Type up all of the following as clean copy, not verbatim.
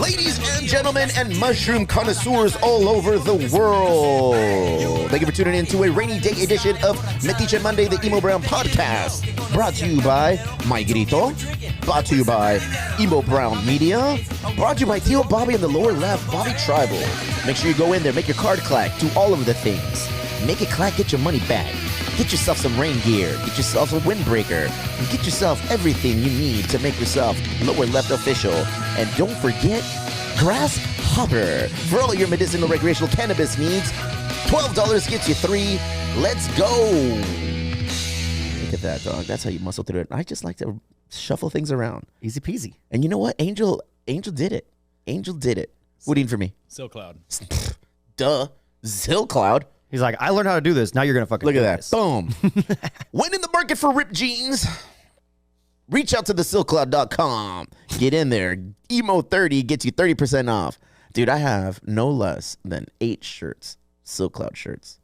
Ladies and gentlemen and mushroom connoisseurs all over the world, thank you for tuning in to a rainy day edition of Metiche Monday, the Emo Brown podcast. Brought to you by My Grito, brought to you by Emo Brown Media, brought to you by Theo Bobby in the lower left, Bobby Tribal. Make sure you go in there, make your card clack, do all of the things. Make it clack, get your money back. Get yourself some rain gear, get yourself a windbreaker, and get yourself everything you need to make yourself lower left official. And don't forget, Grasshopper. For all your medicinal recreational cannabis needs, $12 gets you 3. Let's go. Look at that, dog. That's how you muscle through it. I just like to shuffle things around. Easy peasy. And you know what? Angel did it. Angel did it. What do you need for me? Silk Cloud. Duh. Zill Cloud. He's like, I learned how to do this. Now you're going to fucking look at do that. This. Boom. When in the market for ripped jeans, reach out to thesilkcloud.com. Get in there. Emo30 gets you 30% off. Dude, I have no less than 8 shirts, Silk Cloud shirts.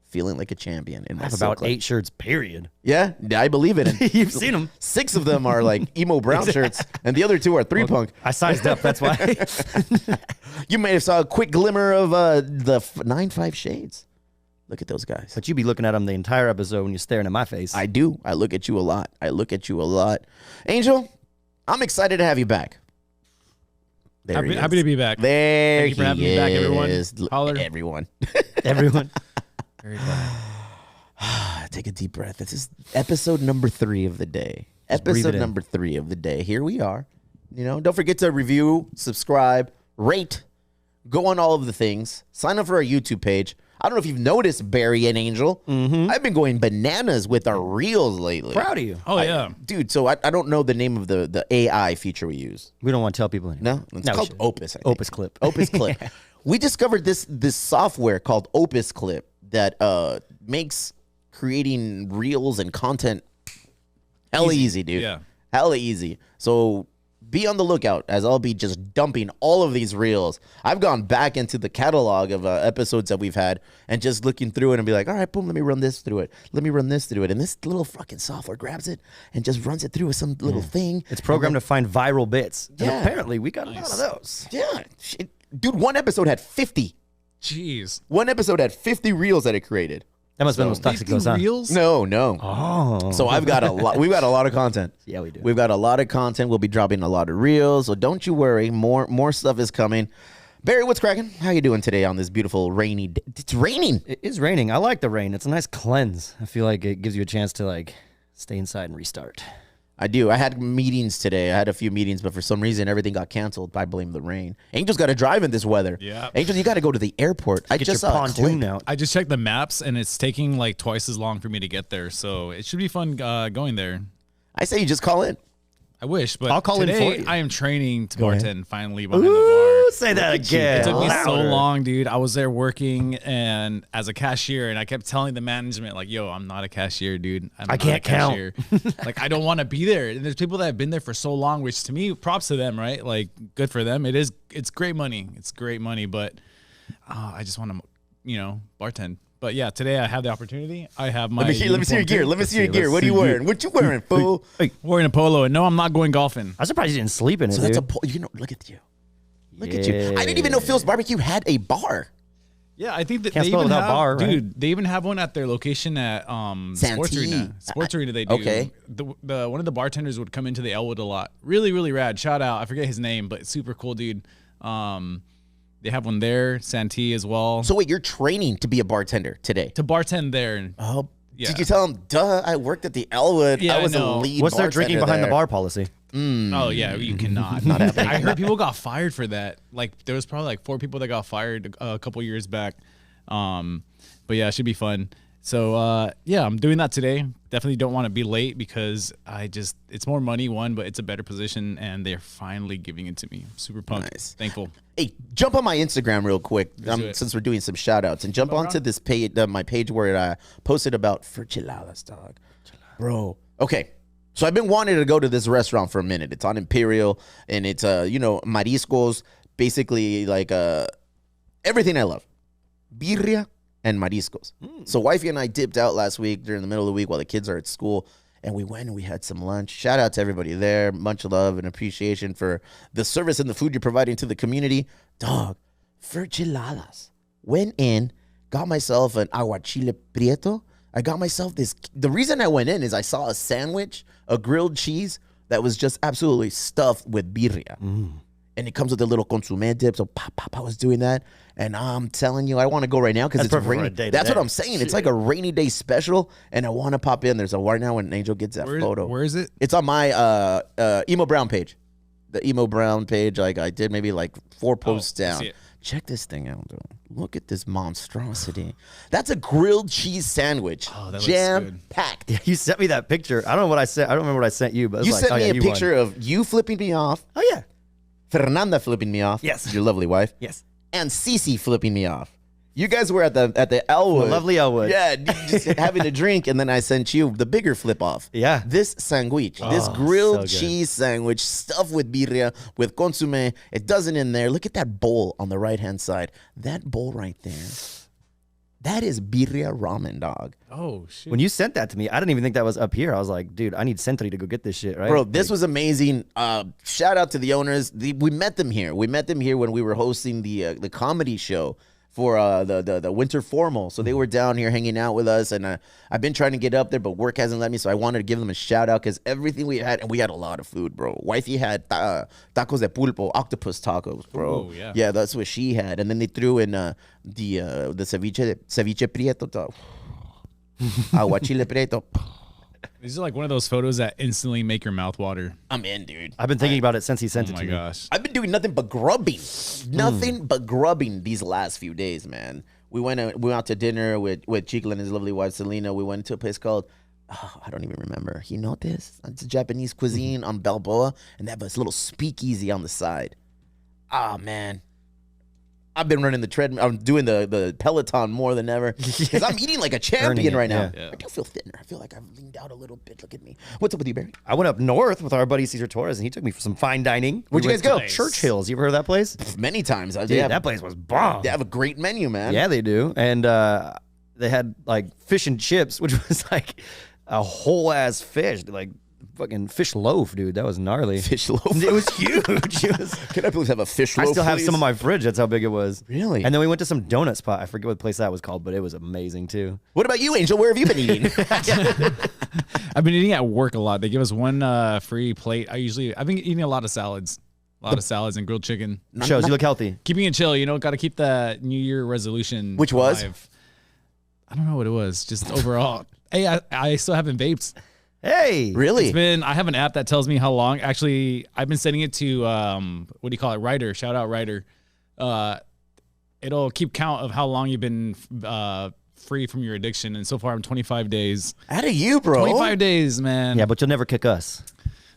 Feeling like a champion in my I have Silk about Cloud. 8 shirts, period. Yeah, I believe it. You've seen them. 6 of them are like emo brown shirts, and the other 2 are 3-punk. I sized up, that's why. You may have saw a quick glimmer of the 9-5 shades. Look at those guys. But you be looking at them the entire episode when you're staring at my face. I do. I look at you a lot. Angel, I'm excited to have you back. There he is. Happy to be back. There Thank you for having me back, everyone. Holler. Everyone. Everyone. Very glad. Take a deep breath. This is episode number 3 of the day. Episode number 3 of the day. Here we are. You know, don't forget to review, subscribe, rate, go on all of the things. Sign up for our YouTube page. I don't know if you've noticed, Barry and Angel. Mm-hmm. I've been going bananas with our reels lately. Proud of you. Oh, yeah. Dude, so I don't know the name of the AI feature we use. We don't want to tell people anymore. No? It's called Opus, I think. Opus Clip. Opus Clip. Yeah. We discovered this software called Opus Clip that makes creating reels and content hella easy, dude. Yeah. Hella easy. So be on the lookout as I'll be just dumping all of these reels. I've gone back into the catalog of episodes that we've had and just looking through it and be like, all right, boom, let me run this through it. Let me run this through it. And this little fucking software grabs it and just runs it through with some little thing. It's programmed to find viral bits. Yeah. And apparently, we got a lot of those. Yeah. Dude, one episode had 50. Jeez. One episode had 50 reels that it created. That must have been those toxic goes on. Reels? No. Oh. So I've got a lot. We've got a lot of content. Yeah, we do. We've got a lot of content. We'll be dropping a lot of reels. So don't you worry. More stuff is coming. Barry, what's cracking? How you doing today on this beautiful rainy day? It's raining. It is raining. I like the rain. It's a nice cleanse. I feel like it gives you a chance to like stay inside and restart. I do. I had meetings today. I had a few meetings, but for some reason, everything got canceled. I blame the rain. Angel's got to drive in this weather. Yeah. Angel, you got to go to the airport. I Get just your saw pontoon out. I just checked the maps, and it's taking like twice as long for me to get there. So it should be fun going there. I say you just call in. I wish, but I'll call in today for you. I am training to Go ahead. bartend finally behind the bar. Say that Look at you. again. It took me so Louder. long, dude. I was there working and as a cashier, and I kept telling the management, like, "Yo, I'm not a cashier, dude. I can't count." Like, I don't want to be there." And there's people that have been there for so long, which to me, props to them, right? Like, good for them. It's great money. It's great money, but I just want to, bartend. But yeah, today I have the opportunity. I have my. Let me see your gear. uniform Let me see your see, gear. let's What are you see. wearing? What you wearing, fool? too. Wearing a polo, and no, I'm not going golfing. I'm surprised you didn't sleep in it, So dude. that's look at you. Look at you. I didn't even know Phil's Barbecue had a bar. Yeah, I think that Can't they spell even without have, bar, right? dude. They even have one at their location at Sports Santee. Arena. Sports Arena, they do. Okay. The one of the bartenders would come into the Elwood a lot. Really, really rad. Shout out. I forget his name, but super cool dude. They have one there, Santee as well. So wait, you're training to be a bartender today? To bartend there. Oh, Yeah. did you tell him? Duh, I worked at the Elwood. Yeah, I was I a know. lead. What's their drinking bartender behind the there. bar policy? Oh yeah, you cannot. Not happening. I heard people got fired for that. Like there was probably like 4 people that got fired a couple years back. But yeah, it should be fun. So yeah, I'm doing that today. Definitely don't want to be late because it's more money, one, but it's a better position, and they're finally giving it to me. I'm super pumped. Nice. Thankful. Hey, jump on my Instagram real quick do it. since we're doing some shout outs and jump onto this page, my page where I posted about Ferchiladas, dog. Bro. Okay. So I've been wanting to go to this restaurant for a minute. It's on Imperial and it's, mariscos, basically like everything I love. Birria and mariscos. So wifey and I dipped out last week during the middle of the week while the kids are at school. And we went and we had some lunch. Shout out to everybody there. Much love and appreciation for the service and the food you're providing to the community. Dog, for geladas. Went in, got myself an aguachile prieto. I got myself this. The reason I went in is I saw a sandwich, a grilled cheese that was just absolutely stuffed with birria. And it comes with a little consomme dip. So I was doing that. And I'm telling you, I want to go right now because it's rainy. That's what I'm saying. It's like a rainy day special. And I want to pop in. There's a right now when Angel gets that photo. Where is it? It's on my Emo Brown page. The Emo Brown page. Like I did maybe like 4 posts down. Check this thing out, dude. Look at this monstrosity. That's a grilled cheese sandwich. Oh, that jam packed. Yeah, you sent me that picture. I don't know what I sent. I don't remember what I sent you, but You sent me a picture of you flipping me off. Oh yeah. Fernanda flipping me off. Yes. Your lovely wife. Yes. And Cece flipping me off. You guys were at the Elwood. The lovely Elwood. Yeah, just having a drink, and then I sent you the bigger flip off. Yeah. This sandwich, this grilled cheese sandwich stuffed with birria, with consomme. It doesn't in there. Look at that bowl on the right-hand side. That bowl right there. That is birria ramen, dog. Oh, shit. When you sent that to me, I didn't even think that was up here. I was like, dude, I need Sentry to go get this shit, right? Bro, this was amazing. Shout out to the owners. We met them here. We met them here when we were hosting the comedy show for the winter formal. So they were down here hanging out with us, and I've been trying to get up there, but work hasn't let me, so I wanted to give them a shout out because everything we had, and we had a lot of food, bro. Wifey had tacos de pulpo, octopus tacos, bro. Ooh, yeah. Yeah, that's what she had. And then they threw in the ceviche prieto, aguachile prieto. These are like one of those photos that instantly make your mouth water. I'm in, dude. I've been thinking about it since he sent it to me. Oh my gosh. I've been doing nothing but grubbing. Nothing but grubbing these last few days, man. We went out to dinner with Chicla and his lovely wife, Selena. We went to a place called, I don't even remember. Hinotes? It's a Japanese cuisine on Balboa, and they have this little speakeasy on the side. Ah, man. I've been running the treadmill. I'm doing the Peloton more than ever because I'm eating like a champion right now. Yeah. I do feel thinner. I feel like I've leaned out a little bit. Look at me. What's up with you, Barry? I went up north with our buddy Cesar Torres, and he took me for some fine dining. Where'd you guys went go? to Churchill's. You ever heard of that place? Many times. Dude, that place was bomb. They have a great menu, man. Yeah, they do. And they had like fish and chips, which was like a whole ass fish, like fucking fish loaf, dude. That was gnarly. Fish loaf. It was huge. It was, Can I please have a fish loaf? I still have please? some in my fridge. That's how big it was. Really? And then we went to some donut spot. I forget what place that was called, but it was amazing too. What about you, Angel? Where have you been eating? I've been eating at work a lot. They give us one free plate. I've been eating a lot of salads. A lot of salads and grilled chicken. Shows you look healthy. Keeping it chill, got to keep that New Year resolution. Which was? alive. I don't know what it was. Just overall. Hey, I still haven't vaped. Hey, Really? I have an app that tells me how long. Actually, I've been setting it to what do you call it? Ryder. Shout out Ryder. It'll keep count of how long you've been free from your addiction, and so far I'm 25 days. Out of you, bro. 25 days, man. Yeah, but you'll never kick us.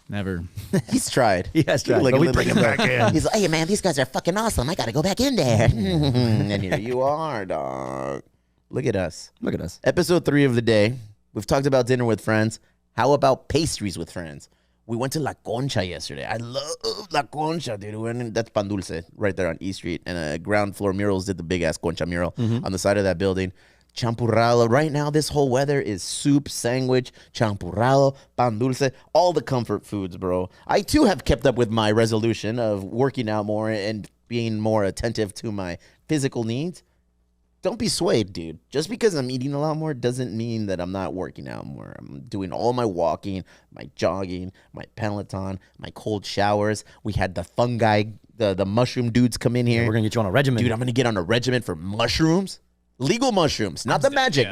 Never. He's tried. He has tried, but we bring him back in. He's like, hey, man, these guys are fucking awesome. I got to go back in there. And here you are, dog. Look at us. Look at us. Episode 3 of the day. We've talked about dinner with friends. How about pastries with friends? We went to La Concha yesterday. I love La Concha, dude. That's Pan Dulce right there on E Street. And Ground Floor Murals did the big-ass Concha mural on the side of that building. Champurrado. Right now, this whole weather is soup, sandwich, champurrado, pan dulce, all the comfort foods, bro. I, too, have kept up with my resolution of working out more and being more attentive to my physical needs. Don't be swayed, dude. Just because I'm eating a lot more doesn't mean that I'm not working out more. I'm doing all my walking, my jogging, my Peloton, my cold showers. We had the fungi, the mushroom dudes come in here. We're gonna get you on a regimen, Dude, I'm gonna get on a regimen for mushrooms. Legal mushrooms, not the magic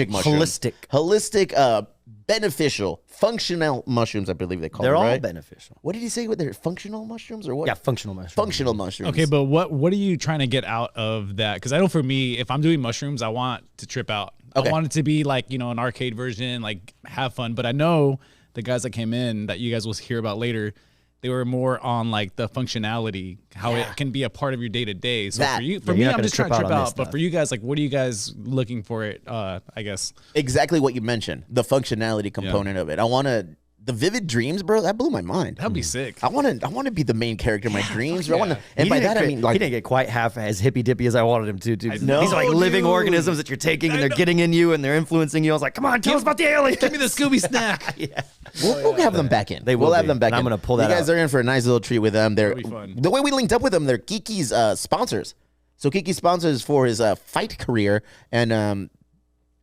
mushrooms. Holistic, beneficial, functional mushrooms, I believe they call They're them, all right? beneficial. What did he say? What they're functional mushrooms or what? Yeah, functional mushrooms. Functional mushrooms. Okay, but what are you trying to get out of that? Because I know for me, if I'm doing mushrooms, I want to trip out. Okay. I want it to be like, an arcade version, like have fun. But I know the guys that came in that you guys will hear about later, they were more on like the functionality, how it can be a part of your day to day. So That- for me, not I'm gonna just trying to trip trip out on this out. But stuff. for you guys, like, what are you guys looking for it? I guess. Exactly what you mentioned, the functionality component of it. I want to the vivid dreams, bro, that blew my mind. That'd be sick. I want to be the main character in my dreams. Bro. I want to, and He by didn't that I get- mean like he didn't get quite half as hippy dippy as I wanted him to. Dude. know, These are like living dude. organisms that you're taking, and they're getting in you, and they're influencing you. I was like, come on, tell us about the aliens. Give me the Scooby snack. Yeah. we'll have them back in. They will We'll have be. them back And I'm in. gonna pull that You guys out. are in for a nice little treat with them. They're That'll be fun. the way we linked up with them. They're Kiki's sponsors. So Kiki sponsors for his fight career, and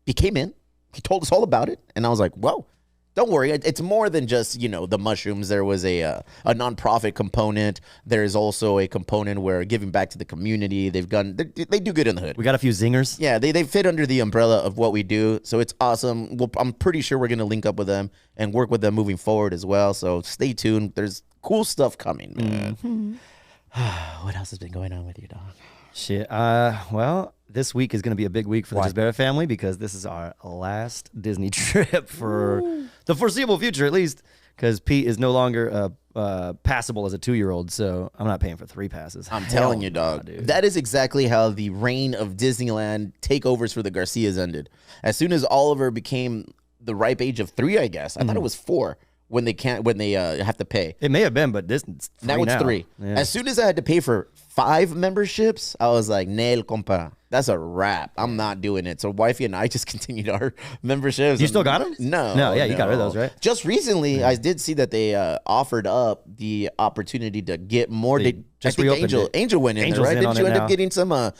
he came in. He told us all about it, and I was like, whoa. Don't worry, it's more than just, the mushrooms. There was a nonprofit component. There's also a component where giving back to the community. They do good in the hood. We got a few zingers. Yeah, they fit under the umbrella of what we do, so it's awesome. I'm pretty sure we're gonna link up with them and work with them moving forward as well. So stay tuned. There's cool stuff coming, man. What else has been going on with you, dog? Shit. Well, this week is going to be a big week for the Gisbera family because this is our last Disney trip for the foreseeable future, at least, because Pete is no longer passable as a 2-year-old, so I'm not paying for 3 passes. I'm telling you, dog. Dude. That is exactly how the reign of Disneyland takeovers for the Garcias ended. As soon as Oliver became the ripe age of 3, I guess. I thought it was 4 when they have to pay. It may have been, but this it's Now it's 3. Yeah. As soon as I had to pay for 5 memberships, I was like, nail compa. That's a wrap. I'm not doing it. So wifey and I just continued our memberships. You still got 'em? No. Yeah, you got rid of those, right? Just recently, I did see that they offered up the opportunity to get more. They I just think reopened Angel went in Angel's there, right? in Didn't on you it end now. up getting some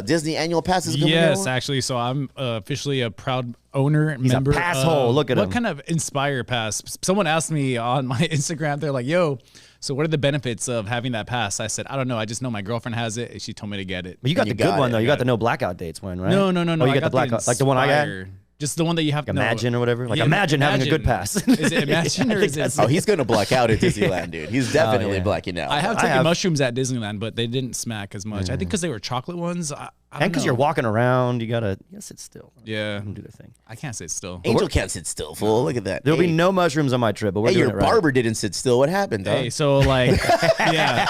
Disney annual passes? coming Yes, out? actually. So I'm officially a proud owner, He's a member. passhole. Look at what him. kind of Inspire pass? Someone asked me on my Instagram. They're like, "Yo, so what are the benefits of having that pass?" I said, "I don't know. I just know my girlfriend has it. And she told me to get it." But you got And the you good got one it. though. You Got got the no blackout dates one, right? No. Oh, you I got the got blackout, like the one I got. Inspire. Just the one that you have. Imagine or whatever. Like Yeah, imagine having a good pass. Is it Imagine or is it? Oh, he's going to black out at Disneyland, dude. He's definitely yeah. blacking out. I have I taken have- mushrooms at Disneyland, but they didn't smack as much. I think because they were chocolate ones. I And don't because know. you're walking around, you gotta sit still. Yeah, Let them do their thing. I can't sit still. Angel can't sit still, fool. Look at that. There'll hey, be no mushrooms on my trip, but we're Hey, doing your it right. barber didn't sit still. What happened, dog? Hey, so like, yeah.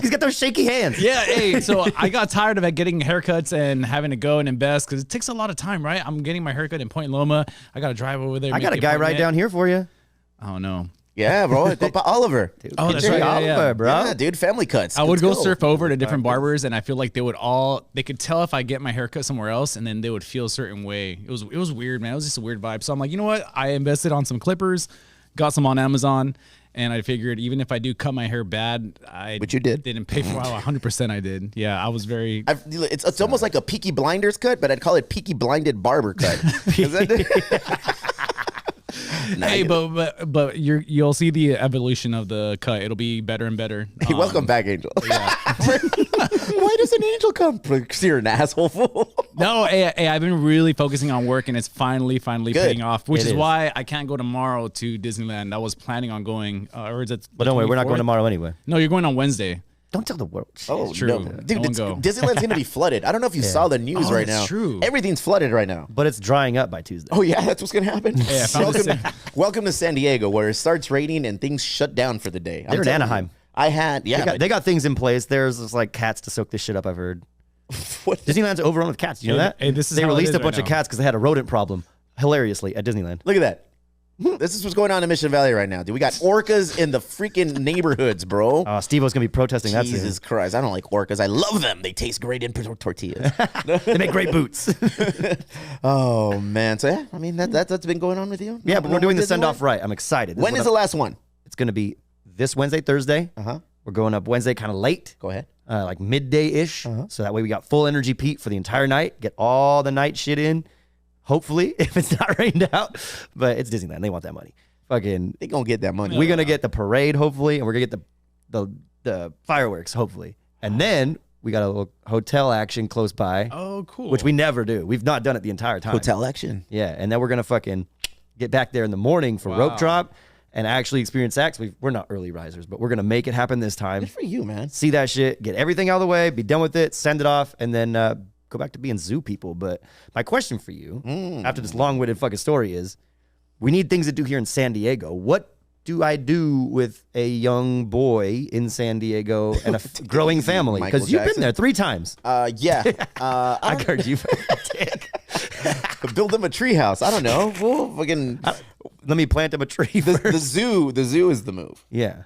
He's got those shaky hands. Yeah, hey, so I got tired of getting haircuts and having to go and invest because it takes a lot of time, right? I'm getting my haircut in Point Loma. I got to drive over there. I got a guy right down here for you. Oh, no. Yeah, bro. Papa Oliver. Oh, that's Jay right. Oliver, Yeah. bro. Yeah, dude. Family cuts. I would Let's go surf over to different barbers, and I feel like they could tell if I get my haircut somewhere else, and then they would feel a certain way. It was weird, man. It was just a weird vibe. So I'm like, you know what? I invested on some clippers, got some on Amazon, and I figured even if I do cut my hair bad, Which you did. Didn't pay for. Wow, 100% I did. Yeah, I was very. It's almost like a Peaky Blinders cut, but I'd call it Peaky Blinded Barber cut. Is that- Hey, but you'll see the evolution of the cut. It'll be better and better. Hey, welcome back, Angel. Why does an angel come? Because you're an asshole, fool. No, hey, I've been really focusing on work, and it's finally paying off. Which It is is. why I can't go tomorrow to Disneyland. I was planning on going, or is it? But don't worry, we're not going 24th? tomorrow anyway. No, you're going on Wednesday. Don't tell the world. Oh, true. no. No Dude, one go. Disneyland's going to be flooded. I don't know if you saw the news Oh, right that's now. true. Everything's flooded right now. But it's drying up by Tuesday. Oh, yeah, that's what's going to happen? Yeah, I found the welcome to San Diego, where it starts raining and things shut down for the day. They're in telling Anaheim. you. I had, yeah. They got things in place. There's just like cats to soak this shit up, I've heard. What? Disneyland's overrun with cats. Do you know Hey, that? hey, this is they how it released is a bunch right of now. cats because they had a rodent problem, hilariously, at Disneyland. Look at that. This is what's going on in Mission Valley right now, dude. We got orcas in the freaking neighborhoods, bro. Steve-O's going to be protesting that soon. Jesus Christ. I don't like orcas. I love them. They taste great in tortillas. They make great boots. Oh, man. So, yeah, I mean, that's been going on with you? Yeah, but we're doing the Disneyland? send-off right. I'm excited. When is the last one? It's going to be this Wednesday, Thursday. Uh-huh. We're going up Wednesday kind of late. Go ahead. Like midday-ish. So that way we got full energy Pete for the entire night. Get all the night shit in. Hopefully, if it's not rained out. But it's Disneyland. They want that money. Fucking, They gonna get that money. we're going to get the parade, hopefully. And we're going to get the fireworks, hopefully. And then we got a little hotel action close by. Oh, cool. Which we never do. We've not done it the entire time. Hotel action. Yeah, and then we're gonna fucking get back there in the morning for rope drop and actually experience sex. We're not early risers, but we're gonna make it happen this time. Good for you, man. See that shit, get everything out of the way, be done with it, send it off, and then go back to being zoo people. But my question for you, after this long-winded fucking story, is: we need things to do here in San Diego. What do I do with a young boy in San Diego and a growing family? Michael Because you've been Jackson? there 3 times. Yeah. I heard you. Build them a treehouse. I don't know. We'll fucking Let me plant him a tree first. The zoo is the move. Yeah.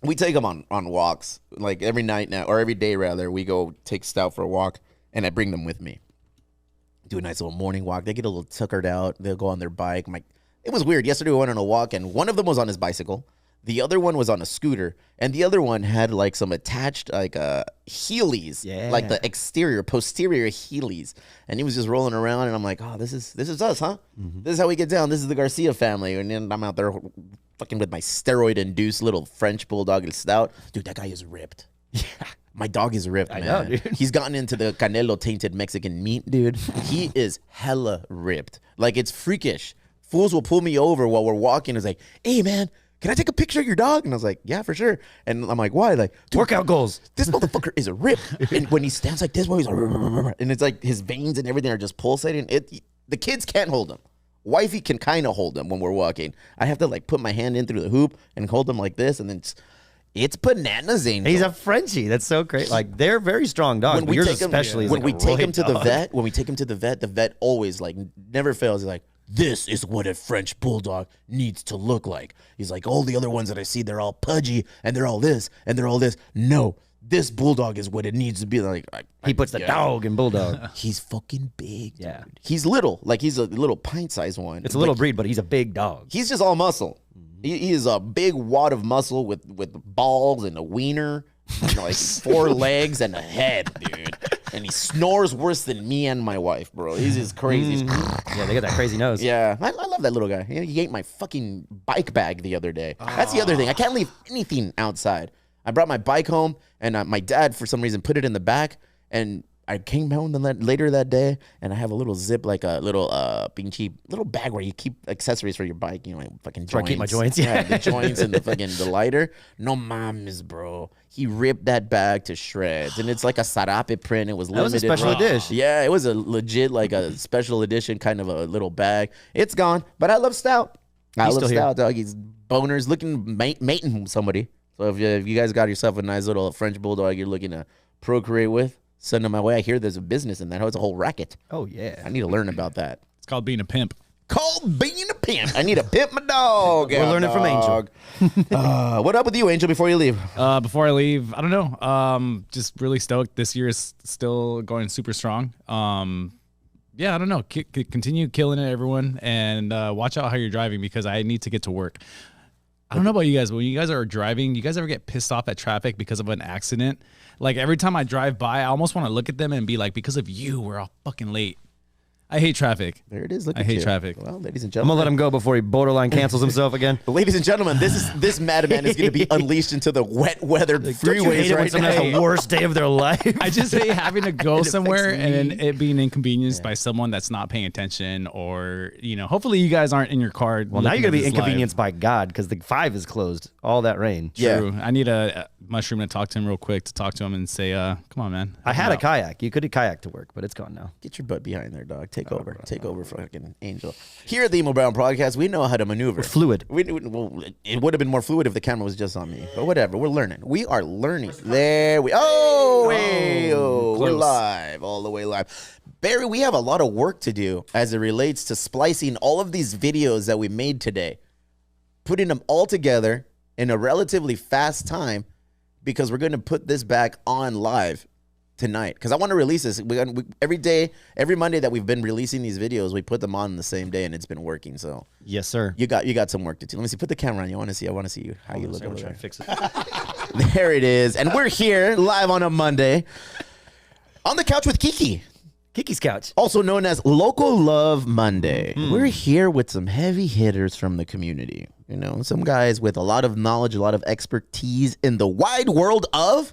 We take them on walks, like every night now, or every day rather. We go take Stout for a walk, and I bring them with me. Do a nice little morning walk. They get a little tuckered out. They'll go on their bike. It was weird. Yesterday we went on a walk, and one of them was on his bicycle. The other one was on a scooter, and the other one had like some attached like Heelys, like the posterior Heelys, and he was just rolling around, and I'm like, oh, this is us, huh? Mm-hmm. This is how we get down. This is the Garcia family, and then I'm out there fucking with my steroid-induced little French bulldog and Stout. Dude, that guy is ripped. Yeah. My dog is ripped, man. I know, dude. He's gotten into the Canelo-tainted Mexican meat, dude. He is hella ripped. Like, it's freakish. Fools will pull me over while we're walking. It's like, hey, man, can I take a picture of your dog? And I was like, yeah, for sure. And I'm like, why? Like, workout goals. This motherfucker is a rip. And when he stands like this, he's like, and it's like his veins and everything are just pulsating. The kids can't hold him. Wifey can kind of hold him when we're walking. I have to like put my hand in through the hoop and hold him like this, and then it's bananas, Angel. He's a Frenchie. That's so great. Like, they're very strong dogs. When we take him to the vet, the vet always like never fails. He's like, this is what a French bulldog needs to look like. He's like, all the other ones that I see, they're all pudgy and they're all this and they're all this. No, this bulldog is what it needs to be like. He puts the dog in bulldog. He's fucking big. Dude. Yeah. He's little. Like, he's a little pint-sized one. It's a little breed, but he's a big dog. He's just all muscle. He is a big wad of muscle with balls and a wiener, and like 4 legs and a head, dude. And he snores worse than me and my wife, bro. He's just crazy. Yeah, they got that crazy nose. Yeah, I love that little guy. He ate my fucking bike bag the other day. That's the other thing. I can't leave anything outside. I brought my bike home, and my dad, for some reason, put it in the back, and I came home later that day, and I have a little zip, like a little pinche little bag where you keep accessories for your bike. You know, like fucking joints. Where I keep my joints. Yeah, the joints and the lighter. No mames, bro. He ripped that bag to shreds, and it's like a sarape print. It was limited. That was a special edition. Yeah, it was a legit like a special edition kind of a little bag. It's gone, but I love Stout. I love Stout, dog. He's boners looking mating somebody. So if you guys got yourself a nice little French bulldog you're looking to procreate with, send them my way. I hear there's a business in that. It's a whole racket. Oh, yeah. I need to learn about that. It's called being a pimp. Called being a pimp. I need to pimp my dog. We're learning from Angel. What up with you, Angel, before you leave? Before I leave, I don't know. Just really stoked. This year is still going super strong. Yeah, I don't know. Continue killing it, everyone. And watch out how you're driving because I need to get to work. I don't know about you guys, but when you guys are driving, you guys ever get pissed off at traffic because of an accident? Like every time I drive by, I almost want to look at them and be like, because of you, we're all fucking late. I hate traffic. There it is. Look I at hate you. traffic. Well, ladies and I'm gentlemen. going to let him go before he borderline cancels himself again. Ladies and gentlemen, this madman is going to be unleashed into the wet weathered freeways right now. now. That's the worst day of their life. I just hate having to go somewhere and then it being inconvenienced by someone that's not paying attention or, hopefully you guys aren't in your car. Well, now you're going to be inconvenienced by God because the 5 is closed. All that rain. True. Yeah. I need a mushroom to talk to him real quick to talk to him and say, come on, man. I had a kayak. You could have kayak to work, but it's gone now. Get your butt behind there, dog. Take over. Take over, fucking Angel. Here at the Emo Brown Podcast, we know how to maneuver. We're fluid. It would have been more fluid if the camera was just on me. But whatever. We're learning. We are learning. We're live. All the way live. Barry, we have a lot of work to do as it relates to splicing all of these videos that we made today. Putting them all together in a relatively fast time because we're going to put this back on live tonight because I want to release this. Every day, every Monday that we've been releasing these videos, we put them on the same day and it's been working. So yes, sir. You got some work to do. Let me see. Put the camera on you. I want to see you how you look over there. Fix it. There it is. And we're here live on a Monday on the couch with Kiki. Kiki's couch. Also known as Local Love Monday. We're here with some heavy hitters from the community. Some guys with a lot of knowledge, a lot of expertise in the wide world of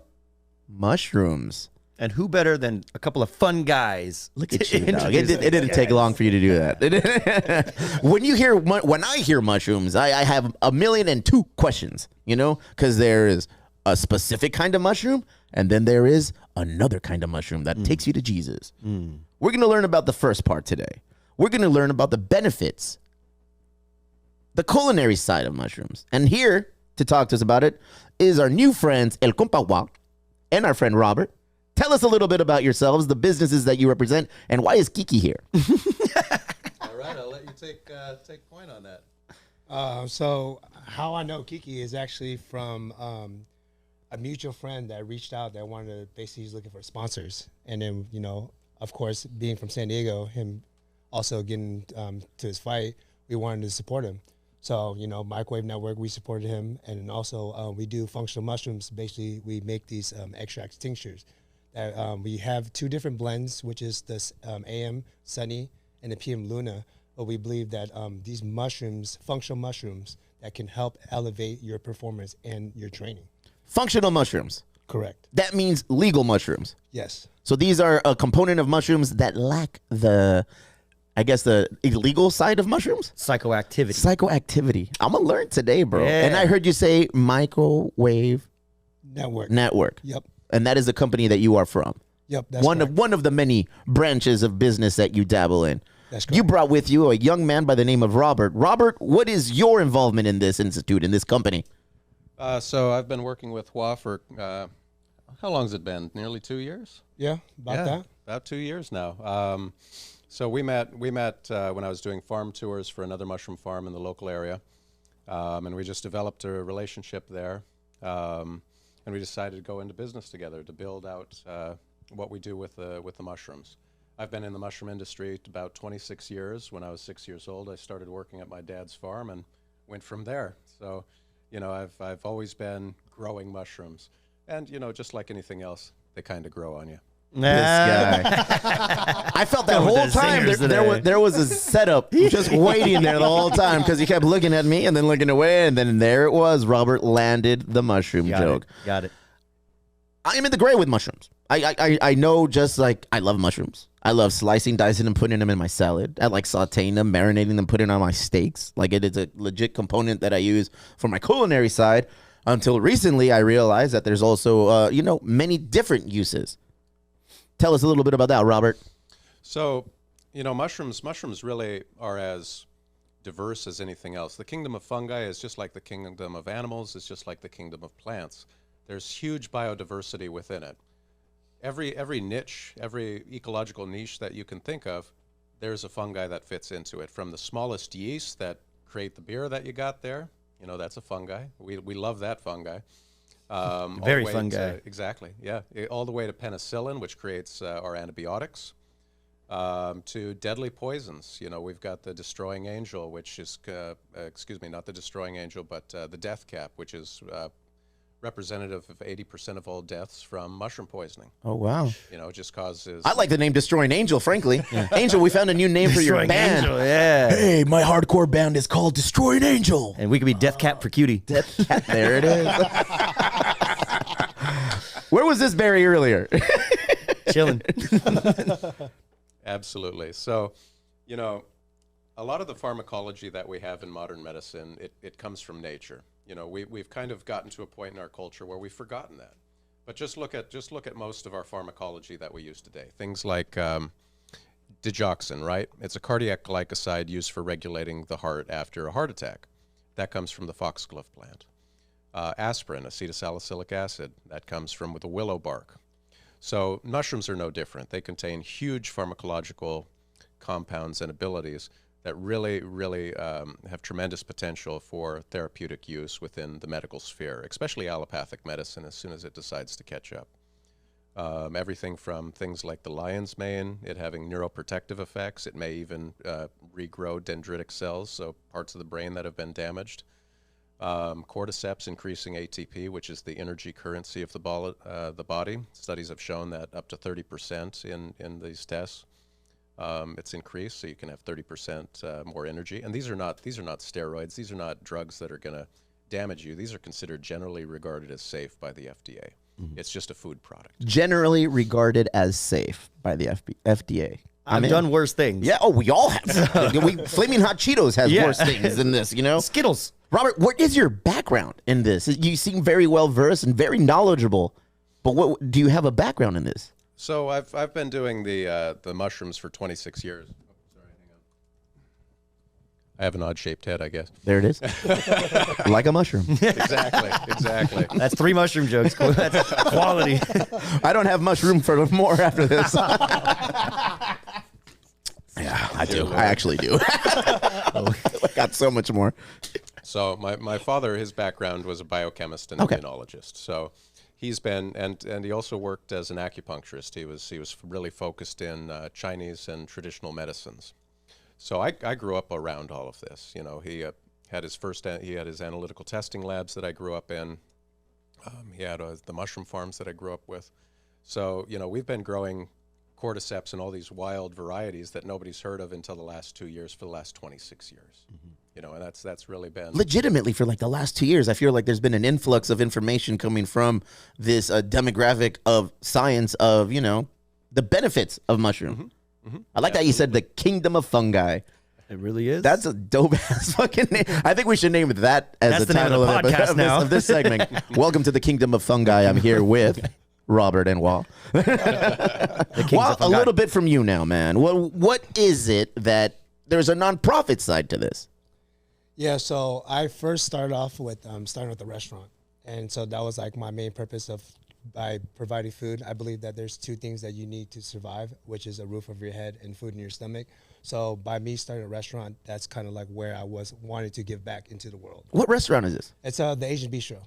mushrooms. And who better than a couple of fun guys? Look at you, dog. It didn't take long for you to do that. When I hear mushrooms, I have 1,000,002 questions, because there is a specific kind of mushroom, and then there is another kind of mushroom that takes you to Jesus. We're going to learn about the first part today. We're going to learn about the benefits, the culinary side of mushrooms. And here to talk to us about it is our new friends, El Compa Wa and our friend Robert. Tell us a little bit about yourselves, the businesses that you represent, and why is Kiki here? All right, I'll let you take point on that. So how I know Kiki is actually from a mutual friend that reached out that wanted to basically he's looking for sponsors, and then of course being from San Diego, him also getting to his fight, we wanted to support him. So Mycowave Network, we supported him, and then also we do functional mushrooms. Basically, we make these extracts tinctures. We have 2 different blends, which is this AM Sunny and the PM Luna. But we believe that these mushrooms, functional mushrooms, that can help elevate your performance and your training. Functional mushrooms. Correct. That means legal mushrooms. Yes. So these are a component of mushrooms that lack the illegal side of mushrooms. Psychoactivity. Psychoactivity. I'm gonna learn today, bro. Yeah. And I heard you say Mycowave Network. Yep. And that is the company that you are from. Yep. That's one correct. of the many branches of business that you dabble in. That's correct. You brought with you a young man by the name of Robert. Robert, what is your involvement in this institute, in this company? So I've been working with Hua for, how long has it been? Nearly 2 years? Yeah, about that. About 2 years now. So we met when I was doing farm tours for another mushroom farm in the local area. And we just developed a relationship there. And we decided to go into business together to build out what we do with the mushrooms. I've been in the mushroom industry about 26 years. When I was 6 years old, I started working at my dad's farm and went from there. So, I've always been growing mushrooms. And, just like anything else, they kind of grow on you. This guy. I felt that With whole the time zingers there was a setup just waiting there the whole time because he kept looking at me and then looking away, and then there it was. Robert landed the mushroom joke. Got it. I'm in the gray with mushrooms. I know, just like I love mushrooms. I love slicing, dicing, and putting them in my salad. I like sauteing them, marinating them, putting them on my steaks. Like, it is a legit component that I use for my culinary side. Until recently, I realized that there's also, many different uses. Tell us a little bit about that, Robert. So, mushrooms really are as diverse as anything else. The kingdom of fungi is just like the kingdom of animals. It's just like the kingdom of plants. There's huge biodiversity within it. Every niche, every ecological niche that you can think of, there's a fungi that fits into it. From the smallest yeast that create the beer that you got there, that's a fungi. We love that fungi. Very fungi. Exactly, yeah. All the way to penicillin, which creates our antibiotics, to deadly poisons. We've got the destroying angel, which is, not the destroying angel, but the death cap, which is representative of 80% of all deaths from mushroom poisoning. Oh, wow. It just causes... I like the name Destroying Angel, frankly. Angel, we found a new name for your Destroying band. Angel, yeah. Hey, my hardcore band is called Destroying Angel. And we could be Death Cat for Cutie. Death Cat, there it is. Where was this Barry earlier? Chilling. Absolutely. So, a lot of the pharmacology that we have in modern medicine, it comes from nature. We've kind of gotten to a point in our culture where we've forgotten that. But just look at most of our pharmacology that we use today. Things like digoxin, right? It's a cardiac glycoside used for regulating the heart after a heart attack. That comes from the foxglove plant. Aspirin, acetylsalicylic acid, that comes from the willow bark. So mushrooms are no different. They contain huge pharmacological compounds and abilities that really, really have tremendous potential for therapeutic use within the medical sphere, especially allopathic medicine as soon as it decides to catch up. Everything from things like the lion's mane, it having neuroprotective effects. It may even regrow dendritic cells, so parts of the brain that have been damaged. Cordyceps increasing ATP, which is the energy currency of the body. Studies have shown that up to 30% in these tests. It's increased, so you can have 30% more energy. And these are not steroids. These are not drugs that are going to damage you. These are considered generally regarded as safe by the FDA. Mm-hmm. It's just a food product. Generally regarded as safe by the FDA. I've done worse things. Yeah, we all have. Flaming Hot Cheetos has worse things than this, Skittles. Robert, what is your background in this? You seem very well versed and very knowledgeable, but what do you have a background in this? So I've been doing the mushrooms for 26 years. Oh, sorry, hang on. I have an odd-shaped head, I guess. There it is. Like a mushroom. Exactly. That's 3 mushroom jokes. That's quality. I don't have much room for more after this. Yeah, I do. I actually do. got so much more. So my father, his background was a biochemist and Okay. immunologist. So he's been, and he also worked as an acupuncturist. He was really focused in Chinese and traditional medicines. So I grew up around all of this. You know, he had his analytical testing labs that I grew up in. He had the mushroom farms that I grew up with. So, you know, we've been growing cordyceps and all these wild varieties that nobody's heard of until the last 2 years for the last 26 years. You know, and that's really been Legitimately, for like the last 2 years, I feel like there's been an influx of information coming from this demographic of science of, you know, the benefits of mushroom. I like that you said the kingdom of fungi. It really is. That's a dope ass fucking name. I think we should name that as That's the the name title of the podcast now. of this segment. Welcome to the kingdom of fungi. I'm here with Robert and Wall. Well, a little bit from you now, man. What is it that there's a nonprofit side to this? Yeah, so I first started off with starting with the restaurant, and so that was like my main purpose of by providing food. I believe that there's two things that you need to survive, which is a roof over your head and food in your stomach. So by me starting a restaurant, that's kind of like where I was wanting to give back into the world. What restaurant is this? It's the Asian Bistro.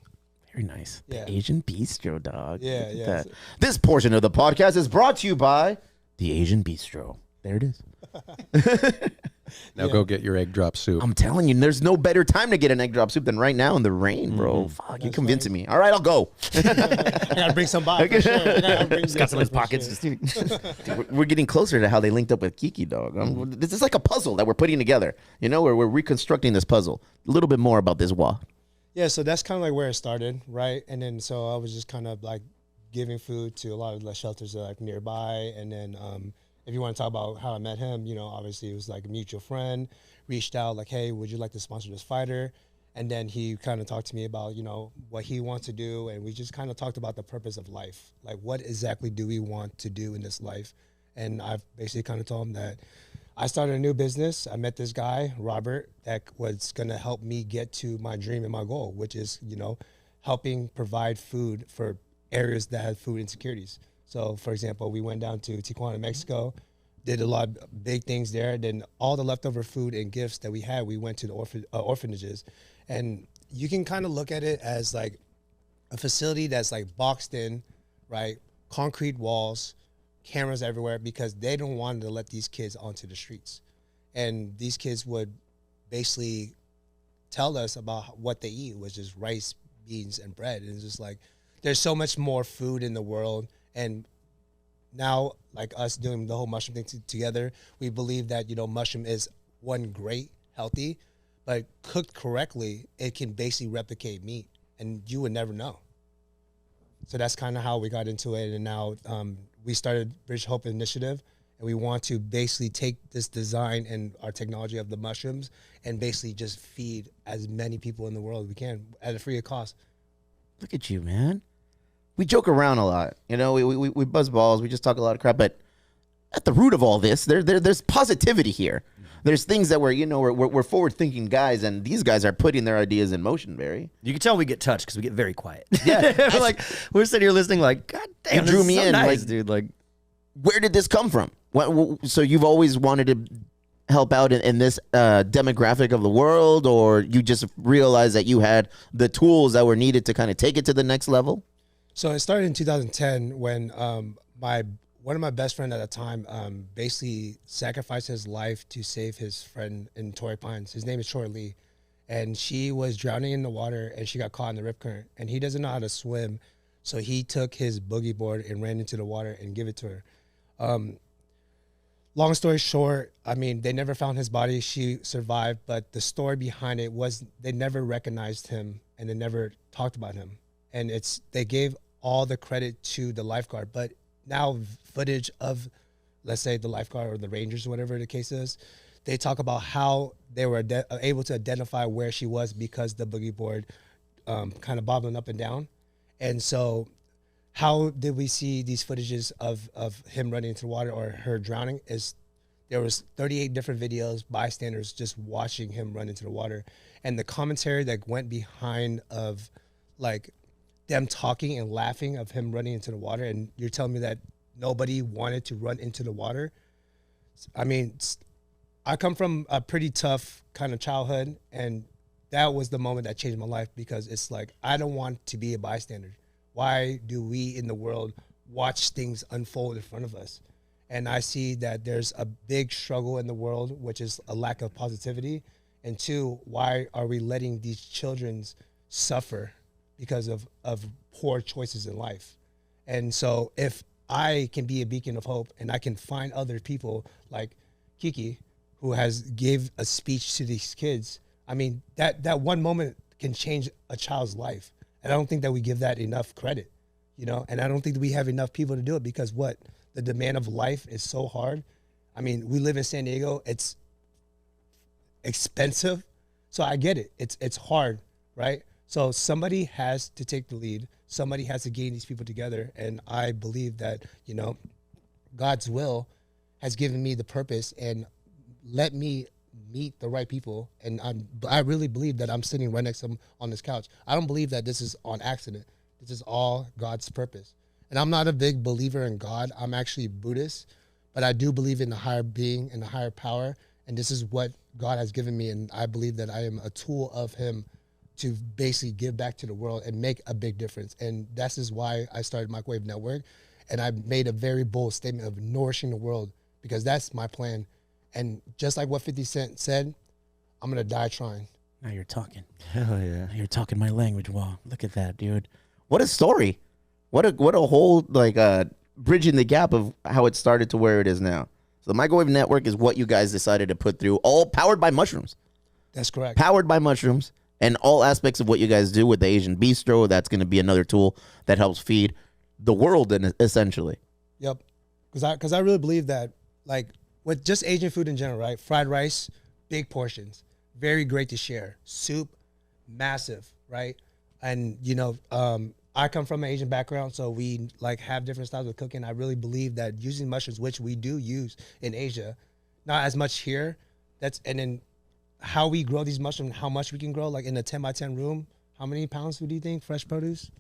Very nice. Yeah. The Asian Bistro, dog. Yeah, Look at yeah. that. This portion of the podcast is brought to you by the Asian Bistro. There it is. now go get your egg drop soup. I'm telling you, there's no better time to get an egg drop soup than right now in the rain, bro. Fuck, you're convincing me. All right, I'll go. I gotta bring some by. For sure. I gotta bring got some in his for pockets. sure. Dude, we're getting closer to how they linked up with Kiki, dog. This is like a puzzle that we're putting together. You know, we're reconstructing this puzzle. A little bit more about this Wah. Yeah, so that's kind of like where it started, right? And then so I was just kind of like giving food to a lot of the shelters that are like nearby. And then if you want to talk about how I met him, you know, obviously it was like a mutual friend, reached out like, hey, would you like to sponsor this fighter? And then he kind of talked to me about, you know, what he wants to do. And we just kind of talked about the purpose of life. Like, what exactly do we want to do in this life? And I've basically kind of told him that I started a new business. I met this guy, Robert, that was going to help me get to my dream and my goal, which is, you know, helping provide food for areas that have food insecurities. So, for example, we went down to Tijuana, Mexico, did a lot of big things there. Then all the leftover food and gifts that we had, we went to the orphanages. And you can kind of look at it as like a facility that's like boxed in, right? Concrete walls, cameras everywhere, because they don't want to let these kids onto the streets. And these kids would basically tell us about what they eat, which is rice, beans, and bread. And it's just like, there's so much more food in the world. And now, like us doing the whole mushroom thing together, we believe that, you know, mushroom is one, great, healthy, but cooked correctly, it can basically replicate meat, and you would never know. So that's kind of how we got into it. And now we started Bridge Hope Initiative, and we want to basically take this design and our technology of the mushrooms and basically just feed as many people in the world as we can at a free of cost. Look at you, man. We joke around a lot. You know, we buzz balls. We just talk a lot of crap. But at the root of all this, there's positivity here. There's things that we're forward-thinking guys, and these guys are putting their ideas in motion, Barry. You can tell we get touched because we get very quiet. Yeah, we're sitting here listening, like, God damn, You drew this is me so in, nice, like- dude. Like, Where did this come from? So you've always wanted to help out in this demographic of the world, or you just realized that you had the tools that were needed to kind of take it to the next level? So it started in 2010 when one of my best friends at the time basically sacrificed his life to save his friend in Torrey Pines. His name is Troy Lee. And she was drowning in the water, and she got caught in the rip current. And he doesn't know how to swim, so he took his boogie board and ran into the water and gave it to her. Long story short, I mean, they never found his body. She survived, but the story behind it was they never recognized him, and they never talked about him. And they gave all the credit to the lifeguard, but now footage of, let's say, the lifeguard or the Rangers, whatever the case is, they talk about how they were able to identify where she was because the boogie board kind of bobbing up and down. And so how did we see these footages of him running into the water or her drowning? Is there was 38 different videos, bystanders just watching him run into the water. And the commentary that went behind of like them talking and laughing of him running into the water, and you're telling me that nobody wanted to run into the water. I mean, I come from a pretty tough kind of childhood, and that was the moment that changed my life, because it's like, I don't want to be a bystander. Why do we in the world watch things unfold in front of us? And I see that there's a big struggle in the world, which is a lack of positivity. And two, why are we letting these children suffer because of poor choices in life? And so if I can be a beacon of hope, and I can find other people like Kiki, who has gave a speech to these kids, I mean, that one moment can change a child's life. And I don't think that we give that enough credit, you know? And I don't think that we have enough people to do it, because the demand of life is so hard. I mean, we live in San Diego. It's expensive. So I get it. It's hard, right? So somebody has to take the lead. Somebody has to gain these people together. And I believe that, you know, God's will has given me the purpose and let me meet the right people. And I really believe that I'm sitting right next to him on this couch. I don't believe that this is on accident. This is all God's purpose. And I'm not a big believer in God. I'm actually Buddhist, but I do believe in the higher being and the higher power. And this is what God has given me. And I believe that I am a tool of him to basically give back to the world and make a big difference. And this is why I started Mycowave Network. And I made a very bold statement of nourishing the world, because that's my plan. And just like what 50 Cent said, I'm going to die trying. Now you're talking. Hell yeah. Now you're talking my language. Wow, look at that, dude. What a story. What a whole, like, bridging the gap of how it started to where it is now. So the Mycowave Network is what you guys decided to put through, all powered by mushrooms. That's correct. Powered by mushrooms, and all aspects of what you guys do with the Asian Bistro. That's going to be another tool that helps feed the world, essentially. Yep. Because I really believe that, like, with just Asian food in general, right? Fried rice, big portions, very great to share. Soup, massive, right? And, you know, I come from an Asian background, so we, like, have different styles of cooking. I really believe that using mushrooms, which we do use in Asia, not as much here, and then how we grow these mushrooms, how much we can grow, like in a 10 by 10 room, how many pounds do you think, fresh produce?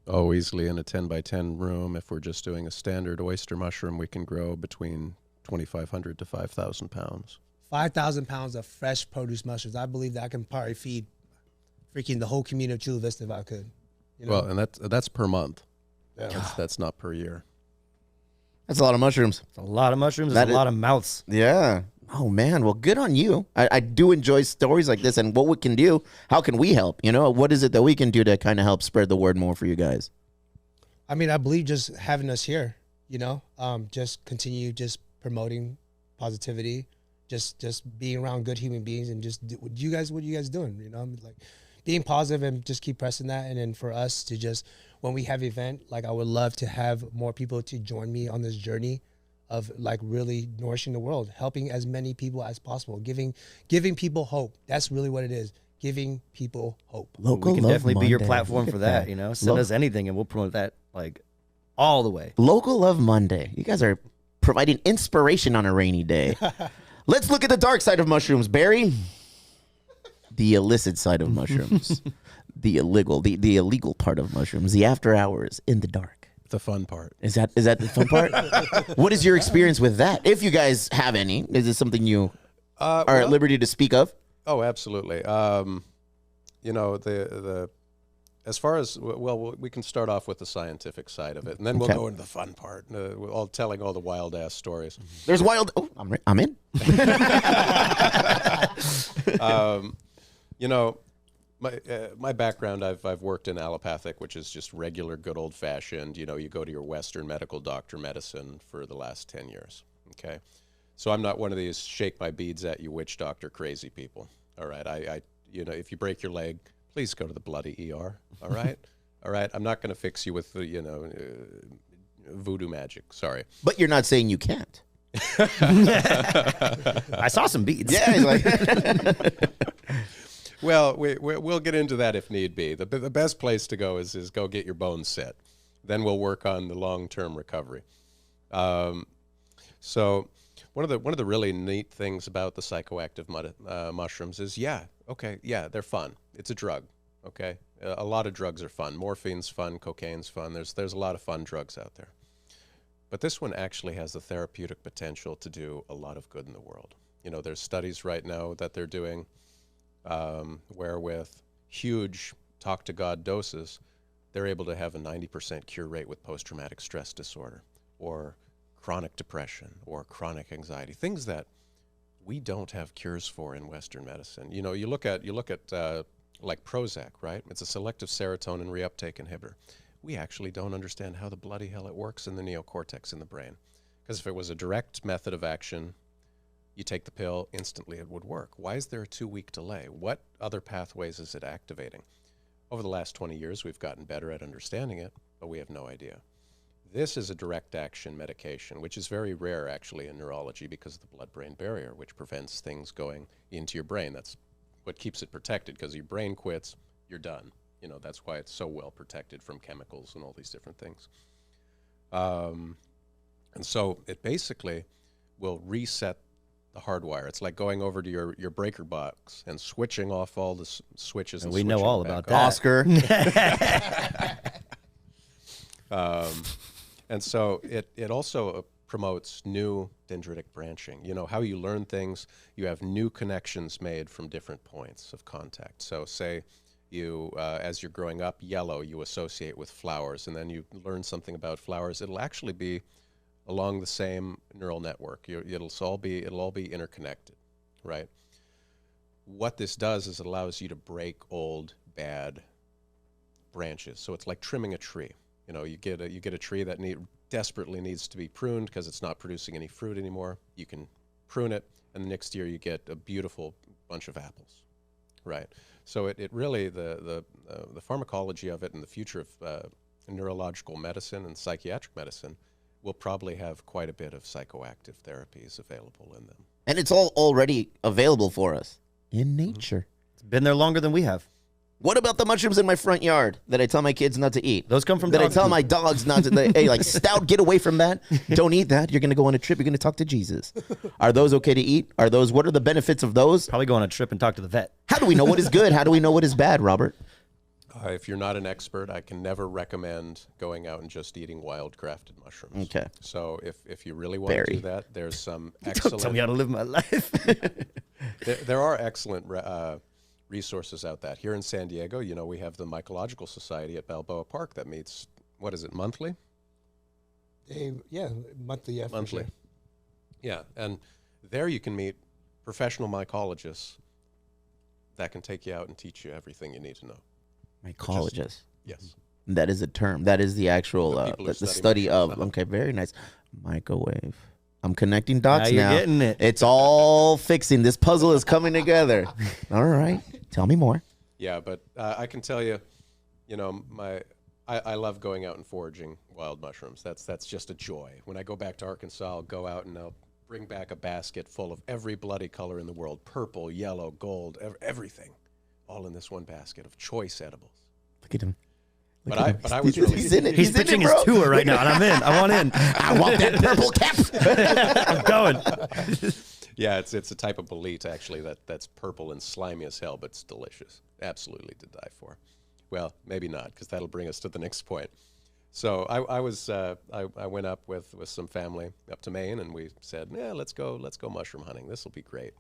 Oh, easily in a 10 by 10 room. If we're just doing a standard oyster mushroom, we can grow between 2,500 to 5,000 pounds. 5,000 pounds of fresh produce mushrooms. I believe that I can probably feed freaking the whole community of Chula Vista if I could. You know? Well, and that's per month. Yeah. That's not per year. That's a lot of mushrooms. It's a lot of mushrooms. That There's a lot of mouths. Yeah. Oh, man. Well, good on you. I do enjoy stories like this, and what we can do, how can we help? You know, what is it that we can do to kind of help spread the word more for you guys? I mean, I believe just having us here, you know, just continue just promoting positivity, just being around good human beings, and just what you guys doing, you know, like being positive and just keep pressing that. And then for us to just, when we have event, like I would love to have more people to join me on this journey of like really nourishing the world, helping as many people as possible, giving people hope. That's really what it is. Giving people hope. Local We can Love definitely be your Monday. platform Look for at that, you know. Send us anything and we'll promote that like all the way. Local Love Monday. You guys are providing inspiration on a rainy day. Let's look at the dark side of mushrooms, Barry. The illicit side of mushrooms. the illegal part of mushrooms. The after hours in the dark. The fun part. Is that the fun part? What is your experience with that? If you guys have any, is it something you are at liberty to speak of? Oh, absolutely. You know, the as far as, well, we can start off with the scientific side of it, and then we'll go into the fun part, all telling all the wild ass stories. There's wild. Oh, I'm in. You know, my background, I've worked in allopathic, which is just regular, good old fashioned. You know, you go to your Western medical doctor medicine for the last 10 years. Okay, so I'm not one of these shake my beads at you witch doctor crazy people. All right, I you know, if you break your leg, please go to the bloody ER. All right, all right. I'm not going to fix you with the voodoo magic. Sorry, But you're not saying you can't. I saw some beads. Yeah, he's like. well, we'll get into that if need be. The best place to go is go get your bones set. Then we'll work on the long-term recovery. So one of the really neat things about the psychoactive mushrooms is, they're fun. It's a drug. Okay, a lot of drugs are fun. Morphine's fun. Cocaine's fun. There's a lot of fun drugs out there. But this one actually has the therapeutic potential to do a lot of good in the world. You know, there's studies right now that they're doing where with huge talk to God doses, they're able to have a 90% cure rate with post-traumatic stress disorder or chronic depression or chronic anxiety, things that we don't have cures for in Western medicine. You know, you look at like Prozac, right? It's a selective serotonin reuptake inhibitor. We actually don't understand how the bloody hell it works in the neocortex in the brain. Because if it was a direct method of action, you take the pill, instantly it would work. Why is there a 2-week delay? What other pathways is it activating? Over the last 20 years, we've gotten better at understanding it, but we have no idea. This is a direct action medication, which is very rare actually in neurology because of the blood-brain barrier, which prevents things going into your brain. That's what keeps it protected, because your brain quits, you're done. You know, that's why it's so well protected from chemicals and all these different things. And so it basically will reset the hardwire. It's like going over to your breaker box and switching off all the switches. And we know switching all it back about on. that. Oscar. And so it also promotes new dendritic branching. You know, how you learn things, you have new connections made from different points of contact. So say you, as you're growing up, yellow you associate with flowers, and then you learn something about flowers. It'll actually be along the same neural network. It'll all be interconnected, right? What this does is it allows you to break old, bad branches. So it's like trimming a tree. You know, you get a tree that desperately needs to be pruned because it's not producing any fruit anymore. You can prune it, and the next year you get a beautiful bunch of apples, right? So it really, the pharmacology of it and the future of neurological medicine and psychiatric medicine will probably have quite a bit of psychoactive therapies available in them. And it's all already available for us in nature. It's been there longer than we have. What about the mushrooms in my front yard that I tell my kids not to eat? Those come from that I dog tell poop. my dogs not to. Hey, like Stout, get away from that. Don't eat that. You're going to go on a trip. You're going to talk to Jesus. Are those okay to eat? Are those? What are the benefits of those? Probably go on a trip and talk to the vet. How do we know what is good? How do we know what is bad, Robert? If you're not an expert, I can never recommend going out and just eating wild crafted mushrooms. Okay. So if you really want to do that, there's some excellent. Don't tell me how to live my life. there are excellent resources out there. Here in San Diego, you know, we have the Mycological Society at Balboa Park that meets, what is it, monthly? Monthly, yeah. Monthly. For sure. Yeah, and there you can meet professional mycologists that can take you out and teach you everything you need to know. Mycologist. Yes. That is a term. That is the actual The people who the study study of. mushrooms. Okay, very nice. Mycowave. I'm connecting dots Now now. you're getting it. It's all fixing. This puzzle is coming together. All right. Tell me more. Yeah, but I can tell you, you know, I love going out and foraging wild mushrooms. That's just a joy. When I go back to Arkansas, I'll go out and I'll bring back a basket full of every bloody color in the world: purple, yellow, gold, everything, all in this one basket of choice edibles. Look at him. But I was really He's in it. He's in it, pitching bro. his tour right now, and I'm in. I want in. I want that purple cap. I'm going. Yeah, it's a type of bolete actually that's purple and slimy as hell, but it's delicious. Absolutely to die for. Well, maybe not, because that'll bring us to the next point. So I went up with some family up to Maine, and we said, yeah, let's go mushroom hunting. This will be great.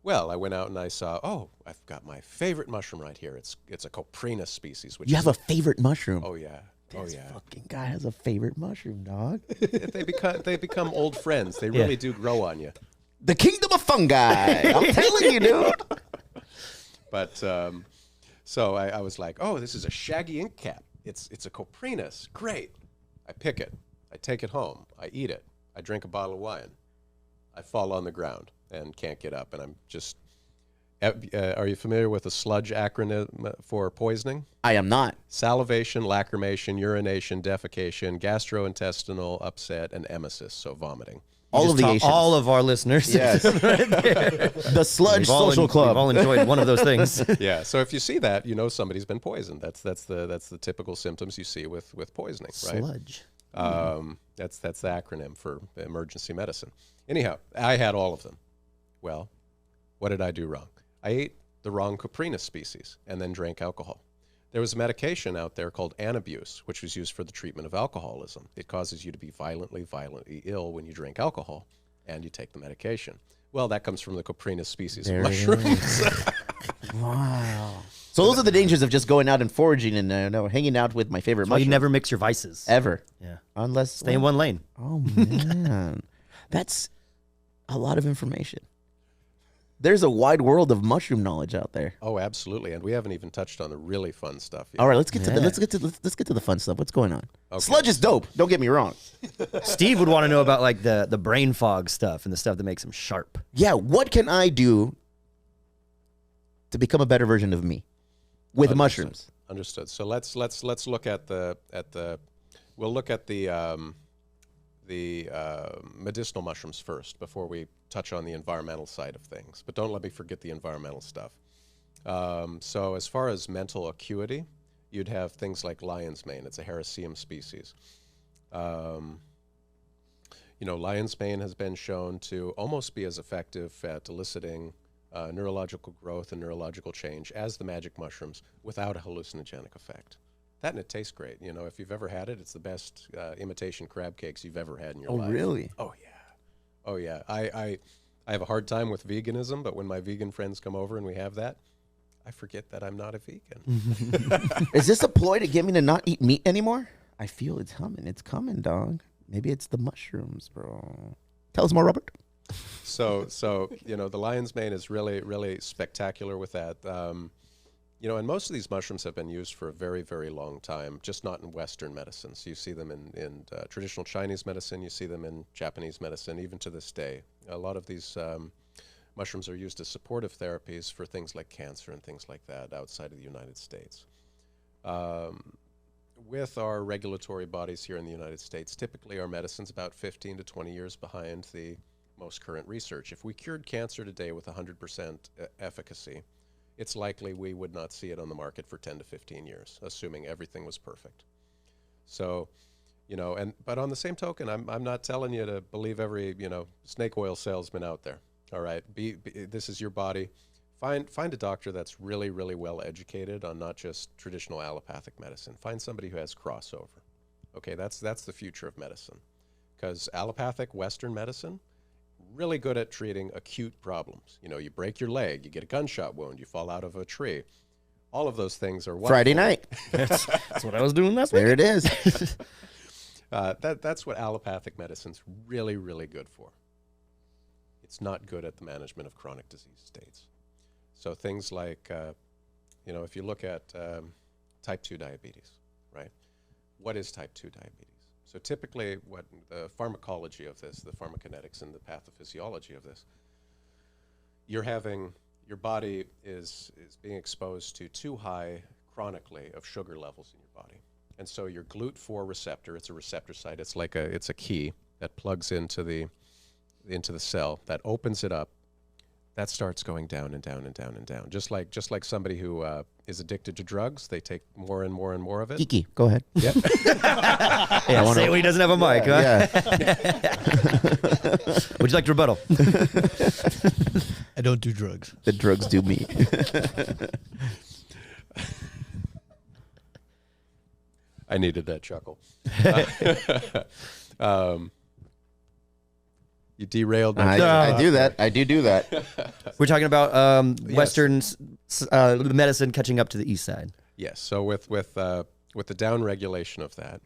Well, I went out and I saw, I've got my favorite mushroom right here. It's a Coprinus species. Which You is have a favorite mushroom. Oh yeah. This fucking guy has a favorite mushroom, dog. They become old friends. They really do grow on you. The kingdom of fungi. I'm telling you, dude. But so I was like, oh, this is a shaggy ink cap. It's a Coprinus. Great. I pick it. I take it home. I eat it. I drink a bottle of wine. I fall on the ground and can't get up. And I'm just, are you familiar with the sludge acronym for poisoning? I am not. Salivation, lacrimation, urination, defecation, gastrointestinal upset, and emesis, so vomiting. All of the Asians. All of our listeners. Yes. The Sludge Social Club. We've all enjoyed one of those things. Yeah, so if you see that, you know somebody's been poisoned. That's the typical symptoms you see with poisoning, right? Sludge. That's the acronym for emergency medicine. Anyhow, I had all of them. Well, what did I do wrong? I ate the wrong Coprinus species and then drank alcohol. There was a medication out there called Anabuse, which was used for the treatment of alcoholism. It causes you to be violently ill when you drink alcohol. and you take the medication. Well, that comes from the Coprinus species There of it mushrooms. Wow. So those are the dangers of just going out and foraging and hanging out with my favorite Well, you mushrooms. never mix your vices. Ever. Yeah. Unless Stay in one lane. Oh man, that's a lot of information. There's a wide world of mushroom knowledge out there. Oh, absolutely, and we haven't even touched on the really fun stuff yet. All right, let's get to the fun stuff. What's going on? Okay. Sludge is dope. Don't get me wrong. Steve would want to know about like the brain fog stuff and the stuff that makes him sharp. Yeah, what can I do to become a better version of me with Understood. mushrooms? Understood. So let's look at the we'll look at the medicinal mushrooms first before we touch on the environmental side of things. But don't let me forget the environmental stuff. So as far as mental acuity, you'd have things like lion's mane. It's a Hericium species. Lion's mane has been shown to almost be as effective at eliciting neurological growth and neurological change as the magic mushrooms without a hallucinogenic effect. That and it tastes great. If you've ever had it, it's the best imitation crab cakes you've ever had in your life. Oh, really? Oh, yeah. Oh, yeah. I have a hard time with veganism, but when my vegan friends come over and we have that, I forget that I'm not a vegan. Is this a ploy to get me to not eat meat anymore? I feel it's coming. It's coming, dog. Maybe it's the mushrooms, bro. Tell us more, Robert. So the lion's mane is really, really spectacular with that. And most of these mushrooms have been used for a very, very long time, just not in Western medicine. So you see them in traditional Chinese medicine, you see them in Japanese medicine, even to this day. A lot of these mushrooms are used as supportive therapies for things like cancer and things like that outside of the United States. With our regulatory bodies here in the United States, typically our medicine's about 15 to 20 years behind the most current research. If we cured cancer today with 100% efficacy, it's likely we would not see it on the market for 10 to 15 years, assuming everything was perfect. So, but on the same token, I'm not telling you to believe every, snake oil salesman out there. All right, this is your body. Find a doctor that's really, really well educated on not just traditional allopathic medicine. Find somebody who has crossover. Okay, that's the future of medicine, because allopathic Western medicine, really good at treating acute problems. You break your leg, you get a gunshot wound, you fall out of a tree. All of those things are wonderful. Friday night. That's what I was doing last week. There it is. That's what allopathic medicine's really, really good for. It's not good at the management of chronic disease states. So things like, if you look at type 2 diabetes, right? What is type 2 diabetes? So typically what the pharmacology of this, the pharmacokinetics and the pathophysiology of this, your body is being exposed to too high chronically of sugar levels in your body. And so your GLUT4 receptor, it's a receptor site, it's a key that plugs into the cell, that opens it up, that starts going down and down and down and down. Just like somebody who is addicted to drugs, they take more and more and more of it. Kiki, go ahead. Yep. Yeah, say when he doesn't have a mic, huh? Yeah. Would you like to rebuttal? I don't do drugs. The drugs do me. I needed that chuckle. You derailed me. I do that. I do that. We're talking about Western medicine catching up to the East side. Yes. So with the down regulation of that,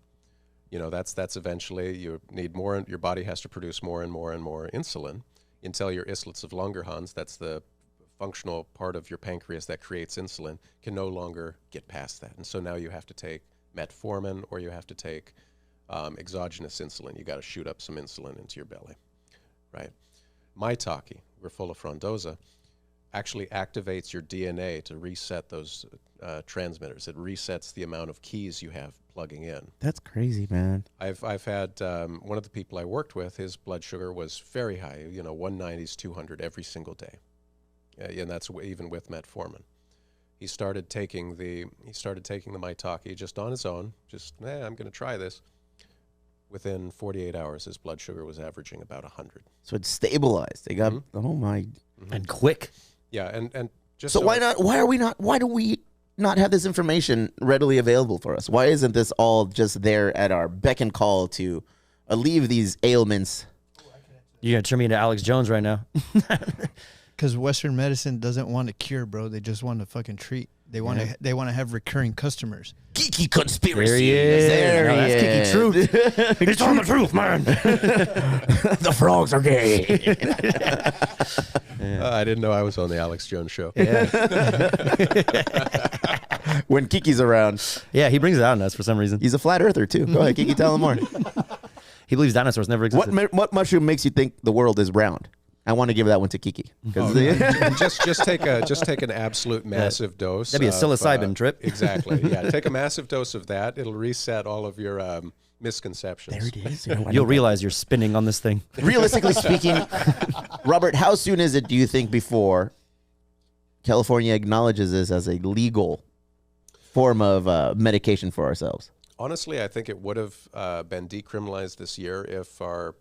that's eventually you need more. Your body has to produce more and more and more insulin until your islets of Langerhans, that's the functional part of your pancreas that creates insulin, can no longer get past that. And so now you have to take metformin or you have to take exogenous insulin. You got to shoot up some insulin into your belly. Right. Mycowave, we're full of frondosa, actually activates your DNA to reset those transmitters. It resets the amount of keys you have plugging in. That's crazy, man. I've had one of the people I worked with, his blood sugar was very high, 190s, 200 every single day. And that's even with metformin. He started taking the Mycowave just on his own, I'm going to try this. Within 48 hours, his blood sugar was averaging about 100. So it's stabilized. They got oh my, And quick. Yeah, and just so why not? Why do we not have this information readily available for us? Why isn't this all just there at our beck and call to alleviate these ailments? You're gonna turn me into Alex Jones right now. Because Western medicine doesn't want to cure, bro. They just want to fucking treat. They want to. They want to have recurring customers. Geeky conspiracy. There he is. There No, he that's is. Kiki truth. He's telling the truth, man. The frogs are gay. I didn't know I was on the Alex Jones show. When Kiki's around, Yeah, he brings it out in us for some reason. he's a flat earther too. Go ahead, Kiki, tell him more. He believes dinosaurs never existed. What mushroom makes you think the world is round? I want to give that one to Kiki. just take an absolute massive dose. That'd be a psilocybin trip. Exactly. Yeah, take a massive dose of that. It'll reset all of your misconceptions. There it is. You'll realize you're spinning on this thing. Realistically speaking, Robert, how soon is it, do you think, before California acknowledges this as a legal form of medication for ourselves? Honestly, I think it would have been decriminalized this year if our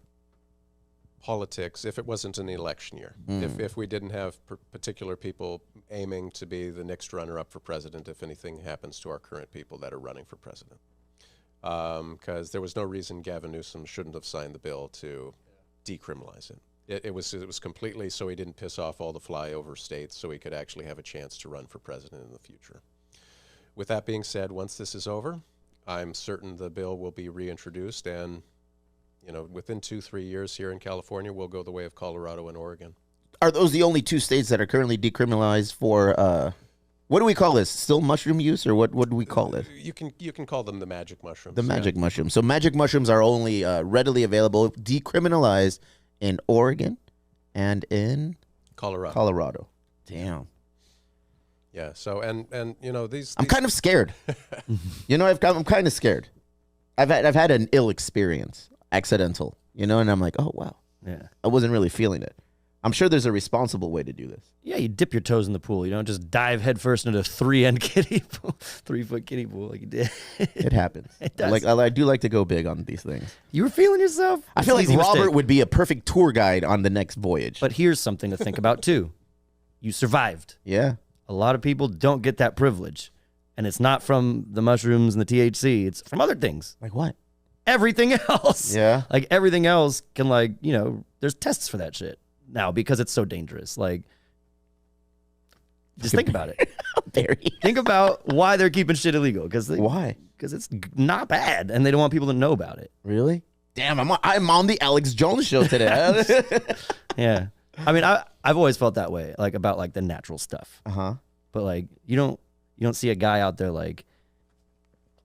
politics, if it wasn't an election year, if we didn't have particular people aiming to be the next runner-up for president, if anything happens to our current people that are running for president. Because there was no reason Gavin Newsom shouldn't have signed the bill to decriminalize it. It was completely so he didn't piss off all the flyover states, so he could actually have a chance to run for president in the future. With that being said, once this is over, I'm certain the bill will be reintroduced, and within 2-3 years here in California, we'll go the way of Colorado and Oregon. Are those the only two states that are currently decriminalized for what do we call this? Still mushroom use, or what do we call it? You can call them the magic mushrooms. The magic mushrooms. So magic mushrooms are only readily available, decriminalized in Oregon and in Colorado. Damn. Yeah. So and these. I'm kind of scared. I'm kind of scared. I've had an ill experience, accidental. And I'm like, oh wow. Yeah. I wasn't really feeling it. I'm sure there's a responsible way to do this. Yeah, you dip your toes in the pool. You don't just dive headfirst into a 3-end kiddie pool, 3-foot kiddie pool like you did. It happens. It does. I do like to go big on these things. You were feeling yourself? I It's feel an like easy Robert mistake. would be a perfect tour guide on the next voyage. But here's something to think about too. You survived. Yeah. A lot of people don't get that privilege. And it's not from the mushrooms and the THC. It's from other things. Like what? Everything else. Yeah. Like everything else can there's tests for that shit now because it's so dangerous. Like, just think about it. Think about why they're keeping shit illegal. Why? Because it's not bad and they don't want people to know about it. Really? Damn, I'm on the Alex Jones show today. Yeah. I mean, I've always felt that way, like about like the natural stuff. Uh-huh. But like you don't see a guy out there like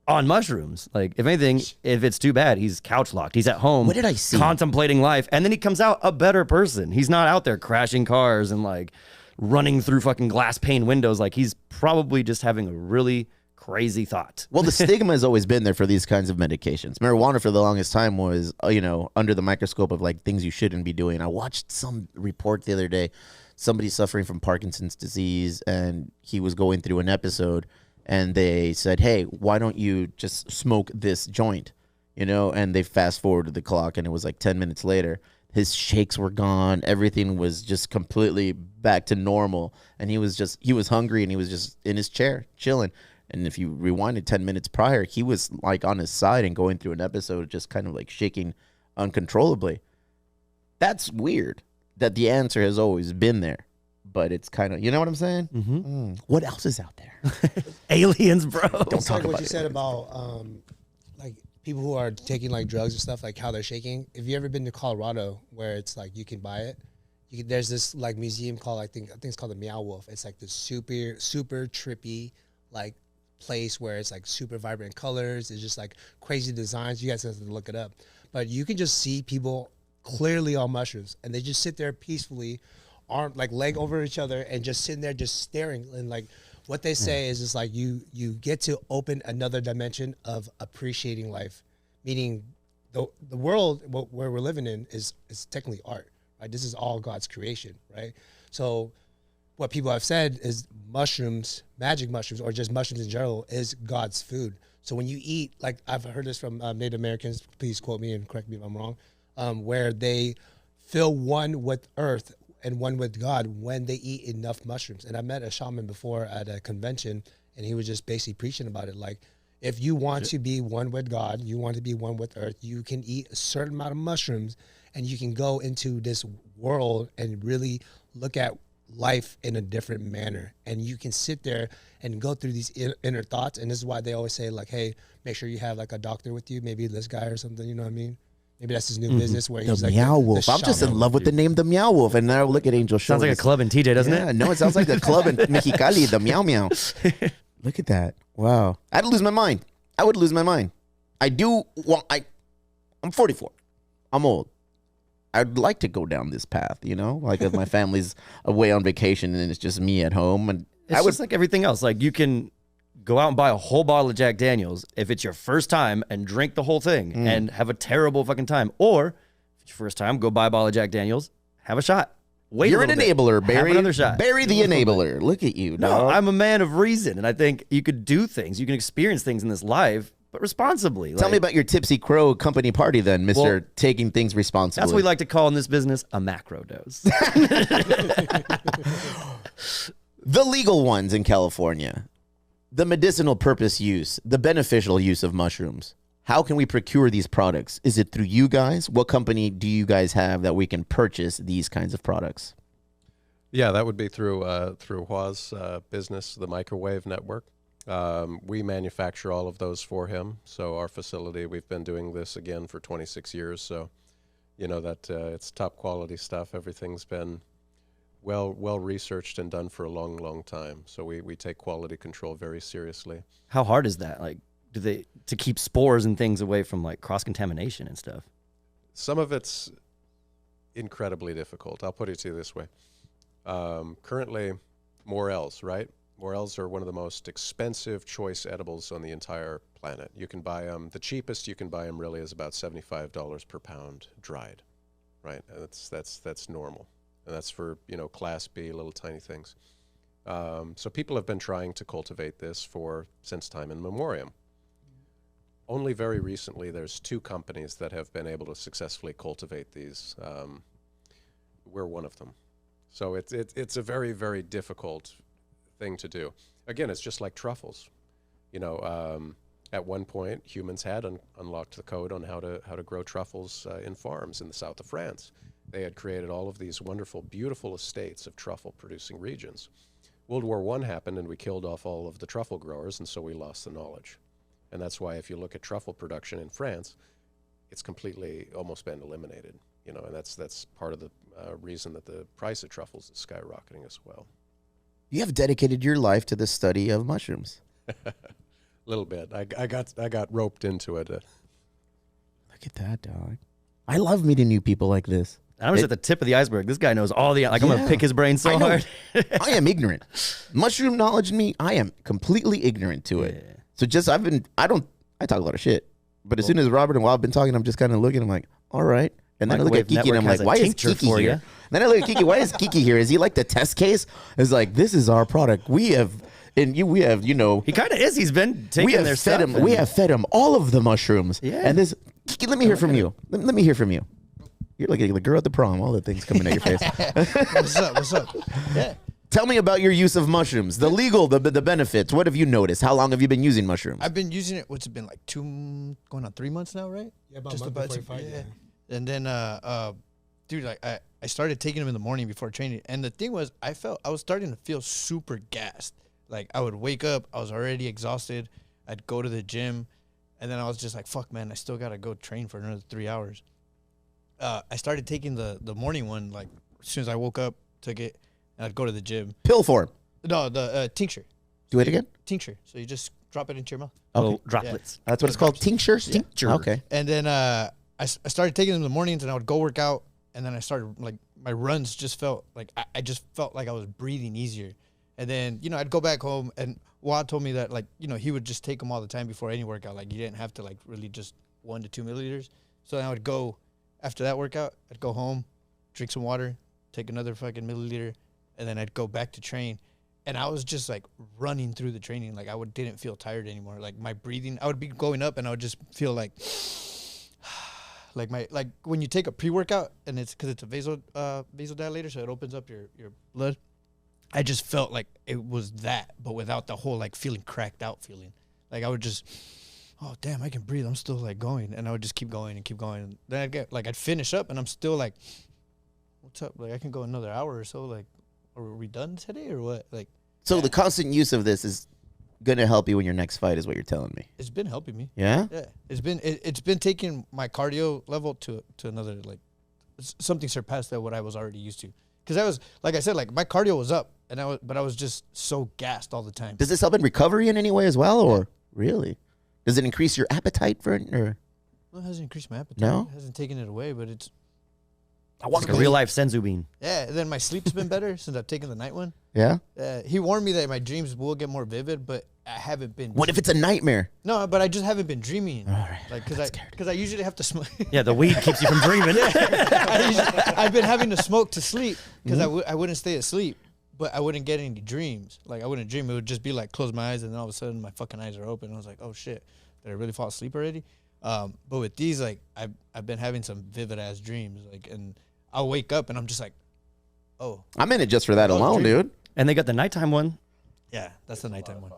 on mushrooms. Like if anything, if it's too bad, he's couch locked. He's at home. What did I see? Contemplating life, and then he comes out a better person. He's not out there crashing cars and like running through fucking glass pane windows. Like he's probably just having a really crazy thought. Well, the stigma has always been there for these kinds of medications. Marijuana for the longest time was, under the microscope of like things you shouldn't be doing. I watched some report the other day, somebody suffering from Parkinson's disease, and he was going through an episode, and they said, hey, why don't you just smoke this joint? And they fast forwarded the clock, and it was like 10 minutes later. His shakes were gone. Everything was just completely back to normal. And he was hungry, and he was just in his chair chilling. And if you rewinded 10 minutes prior, he was like on his side and going through an episode, just kind of like shaking uncontrollably. That's weird that the answer has always been there, but it's kind of, you know what I'm saying? Mm-hmm. What else is out there? Aliens, bro. It's like what you said about like people who are taking like drugs and stuff, like how they're shaking. If you ever been to Colorado where it's like you can buy it, there's this like museum called I think it's called the Mycowave. It's like this super trippy like place where it's like super vibrant colors. It's just like crazy designs. You guys have to look it up, but you can just see people clearly on mushrooms, and they just sit there peacefully, arm like leg over each other, and just sitting there just staring. And like what they say is just like you get to open another dimension of appreciating life, meaning the world where we're living in is technically art, right? This is all God's creation, right? So what people have said is mushrooms, magic mushrooms, or just mushrooms in general, is God's food. So when you eat, like I've heard this from Native Americans, please quote me and correct me if I'm wrong, where they feel one with earth and one with God when they eat enough mushrooms. And I met a shaman before at a convention, and he was just basically preaching about it. Like, if you want to be one with God, you want to be one with earth, you can eat a certain amount of mushrooms, and you can go into this world and really look at life in a different manner, and you can sit there and go through these inner thoughts. And this is why they always say, like, hey, make sure you have like a doctor with you, maybe this guy or something, you know what I mean? Maybe that's his new business where The he's like Meow Wolf. I'm just in shaman. love with the name, the Meow Wolf. And now look at Angel Sounds showing like a us. club in TJ, doesn't Yeah, it? no, it sounds like the club in Mexicali, the Meow Meow. Look at that. Wow. I'd lose my mind. I would lose my mind. I'm 44. I'm old. I'd like to go down this path, you know? Like if my family's away on vacation and it's just me at home. And It's just like everything else. Like you can go out and buy a whole bottle of Jack Daniels if it's your first time and drink the whole thing and have a terrible fucking time. Or if it's your first time, go buy a bottle of Jack Daniels, have a shot. Wait You're a an little bit, enabler, Barry. Have another shot. Barry the enabler. Look at you. No, dog. I'm a man of reason, and I think you could do things. You can experience things in this life, but responsibly. Tell me about your Tipsy Crow company party then, Mr. Well, Taking Things Responsibly. That's what we like to call in this business a macro dose. The legal ones in California, the medicinal purpose use, the beneficial use of mushrooms. How can we procure these products? Is it through you guys? What company do you guys have that we can purchase these kinds of products? Yeah, that would be through Hua's business, the Mycowave network. We manufacture all of those for him. So our facility, we've been doing this again for 26 years. So, you know, that it's top quality stuff. Everything's been well researched and done for a long time. So we take quality control very seriously. How hard is that? Like, to keep spores and things away from like cross contamination and stuff? Some of it's incredibly difficult. I'll put it to you this way. Currently, Morels, right? Morels are one of the most expensive choice edibles on the entire planet. You can buy them, the cheapest you can buy them really is about $75 per pound dried, right? And that's normal. And that's for, you know, class B, little tiny things. So people have been trying to cultivate this since time immemorial. Only very recently, there's 2 companies that have been able to successfully cultivate these. We're one of them. So it's a very, very difficult thing to do. Again, it's just like truffles. You know, at one point, humans had unlocked the code on how to grow truffles in farms in the south of France. They had created all of these wonderful, beautiful estates of truffle-producing regions. World War I happened, and we killed off all of the truffle growers, and so we lost the knowledge. And that's why if you look at truffle production in France, it's completely almost been eliminated. You know, and that's part of the reason that the price of truffles is skyrocketing as well. You have dedicated your life to the study of mushrooms. A little bit. I got roped into it. Look at that, dog. I love meeting new people like this. I was at the tip of the iceberg. This guy knows all the, like, I'm going to pick his brain so I know. hard. I am ignorant. Mushroom knowledge in me, I am completely ignorant to it. Yeah. So I talk a lot of shit. But as soon as Robert and Wild been talking, I'm just kind of looking, I'm like, all right. And then I look at Mycowave Kiki and I'm Network like, has a why is tincture Kiki for here? ya. And then I look at Kiki, why is Kiki here? Is he like the test case? It's like, this is our product. We have, you know, He kind of is. He's been taking we have their fed stuff. him. We have fed him all of the mushrooms. Yeah. And this, Kiki, let me hear from you. Let me hear from you. You're like the girl at the prom. All the things coming at your face. What's up? Yeah. Tell me about your use of mushrooms. The legal, the benefits. What have you noticed? How long have you been using mushrooms? I've been using it. What's it been like 2 going on 3 months now, right? Yeah, about Just a month about before you fight, yeah. And then dude, like I started taking them in the morning before training, and the thing was, I was starting to feel super gassed. Like I would wake up, I was already exhausted. I'd go to the gym, and then I was just like, "Fuck, man, I still gotta go train for another 3 hours." I started taking the morning one like as soon as I woke up, took it, and I'd go to the gym. Pill form. No, the tincture. Do it again. Tincture. So you just drop it into your mouth. Little droplets. That's what it's called. Tinctures. Yeah. Tincture. Okay. And then I started taking them in the mornings, and I would go work out, and then I started like my runs just felt like I just felt like I was breathing easier. And then, you know, I'd go back home, and Wad told me that, like, you know, he would just take them all the time before any workout. Like, you didn't have to, like, really just 1 to 2 milliliters. So then I would go, after that workout, I'd go home, drink some water, take another fucking milliliter, and then I'd go back to train. And I was just, like, running through the training. Like, didn't feel tired anymore. Like, my breathing, I would be going up, and I would just feel like, like when you take a pre-workout, and it's because it's a vasodilator, so it opens up your blood. I just felt like it was that, but without the whole like feeling cracked out feeling. Like I would just, oh damn, I can breathe. I'm still like going, and I would just keep going and keep going. Then I'd get like I'd finish up, and I'm still like, what's up? Like I can go another hour or so. Like, are we done today or what? Like, So the constant use of this is gonna help you in your next fight, is what you're telling me. it's been helping me. Yeah. Yeah, it's been taking my cardio level to another like something surpassed that what I was already used to. Because I was like I said, like my cardio was up, and I was just so gassed all the time. Does this help in recovery in any way as well, or really? Does it increase your appetite for it? Or? Well, it hasn't increased my appetite. No? It hasn't taken it away, but it's Like a real life senzu bean. yeah. And then my sleep's been better since I've taken the night one. Yeah. He warned me that my dreams will get more vivid, but I haven't been. What if it's a nightmare? No, but I just haven't been dreaming. All right. Like because I usually have to smoke. Yeah, the weed keeps you from dreaming. I've been having to smoke to sleep because Mm-hmm. I wouldn't stay asleep, but I wouldn't get any dreams. Like I wouldn't dream. It would just be like close my eyes, and then all of a sudden my fucking eyes are open. I was like, oh shit, did I really fall asleep already? But with these, like I've been having some vivid ass dreams. Like, and I'll wake up and I'm just like, oh I'm in it just for that alone, dream. dude. And they got the nighttime one. yeah, that's the nighttime one.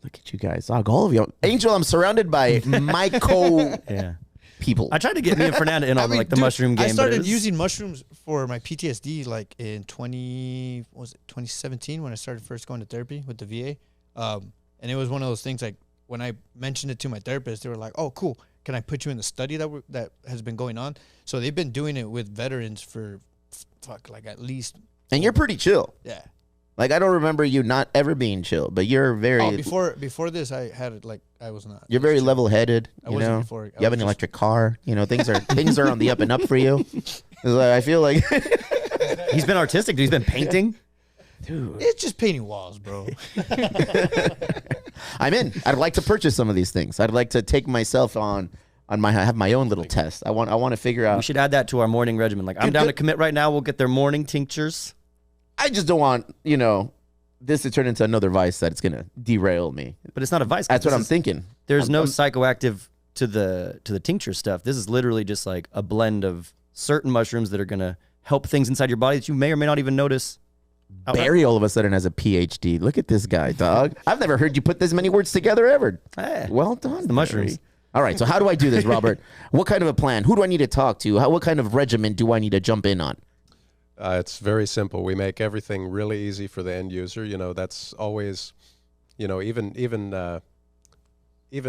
Look at you guys. All of you. Angel, I'm surrounded by Myco Yeah. people. I tried to get me and Fernanda in on like the dude, mushroom game. I but it started was- using mushrooms for my PTSD like in 2017 when I started first going to therapy with the VA. And it was one of those things like when I mentioned it to my therapist, they were like, "Oh, cool. Can I put you in the study that has been going on?" So they've been doing it with veterans for like at least and you're pretty chill. yeah. Like, I don't remember you not ever being chill, but you're very, Oh, before this, I had it like I was not. you're very chill. level-headed, I you wasn't know? before. I You have was an just- electric car. You know, things are on the up and up for you. It's like, I feel like, He's been artistic, dude. He's been painting. It's just painting walls, bro. I'm in. I'd like to purchase some of these things. I'd like to take myself on have my own little test. I want to figure We out. should add that to our morning regimen. Like, I'm down to commit right now. We'll get their morning tinctures. I just don't want, this to turn into another vice that it's going to derail me. But it's not a vice. That's what I'm thinking. There's no psychoactive to the tincture stuff. This is literally just like a blend of certain mushrooms that are gonna help things inside your body that you may or may not even notice. Barry all of a sudden has a PhD. Look at this guy, dog. I've never heard you put this many words together ever. Hey, Well done, the mushrooms. Barry. All right, so how do I do this, Robert? What kind of a plan? Who do I need to talk to? What kind of regimen do I need to jump in on? It's very simple. We make everything really easy for the end user. That's always, even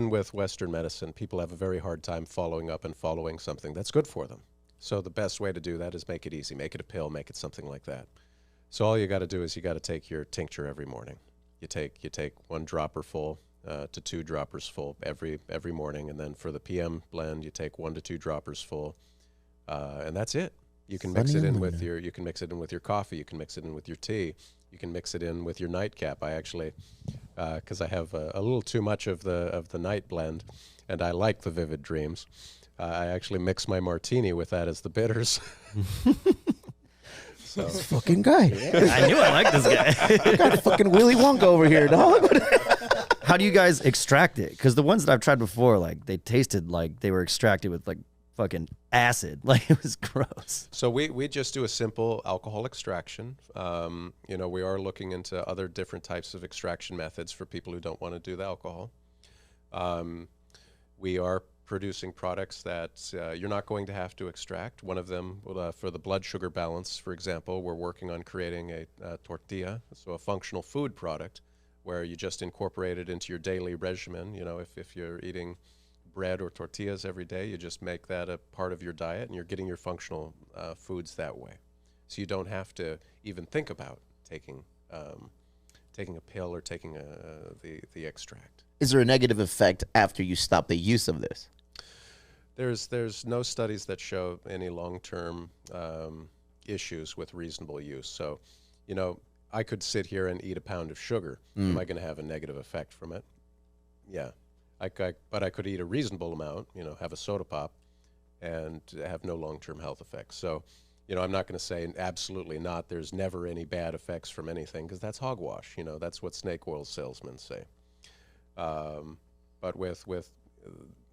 with Western medicine, people have a very hard time following up and following something that's good for them. So the best way to do that is make it easy. Make it a pill. Make it something like that. So all you got to do is you got to take your tincture every morning. You take 1 dropper full to 2 droppers full every morning, and then for the PM blend, you take 1 to 2 droppers full, and that's it. You can mix it in with your coffee. You can mix it in with your tea. You can mix it in with your nightcap. I actually, because I have a little too much of the night blend, and I like the vivid dreams. I actually mix my martini with that as the bitters. So This fucking guy. I knew I liked this guy. Got a fucking Willy Wonka over here, dog. How do you guys extract it? Because the ones that I've tried before, like they tasted like they were extracted with like fucking acid. Like it was gross. So we just do a simple alcohol extraction. We are looking into other different types of extraction methods for people who don't want to do the alcohol. We are producing products that you're not going to have to extract. One of them, for the blood sugar balance, for example, we're working on creating a tortilla, so a functional food product, where you just incorporate it into your daily regimen. If you're eating bread or tortillas every day, you just make that a part of your diet, and you're getting your functional foods that way. So you don't have to even think about taking a pill or taking the extract. Is there a negative effect after you stop the use of this? There's no studies that show any long-term issues with reasonable use. So, I could sit here and eat a pound of sugar. Am I going to have a negative effect from it? Yeah. But I could eat a reasonable amount, have a soda pop, and have no long-term health effects. So, I'm not going to say absolutely not. There's never any bad effects from anything, because that's hogwash. That's what snake oil salesmen say. But with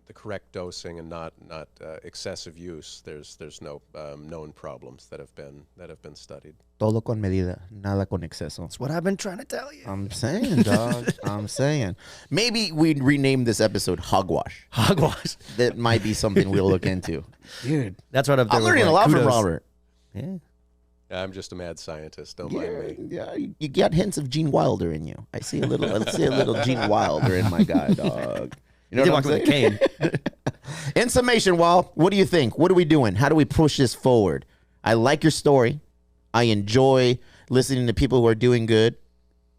the correct dosing and not excessive use, there's no known problems that have been studied. Todo con medida, nada con exceso. That's what I've been trying to tell you. I'm saying, dog. I'm saying. Maybe we'd rename this episode Hogwash. Hogwash. That might be something we'll look into. Dude, That's right up there. I'm with learning my a lot from kudos. Robert. Yeah. I'm just a mad scientist. Don't mind me. Yeah, you got hints of Gene Wilder in you. I see a little Gene Wilder in my guy, dog. You know He what walked I'm with a saying? cane. In summation, Wal, what do you think? What are we doing? How do we push this forward? I like your story. I enjoy listening to people who are doing good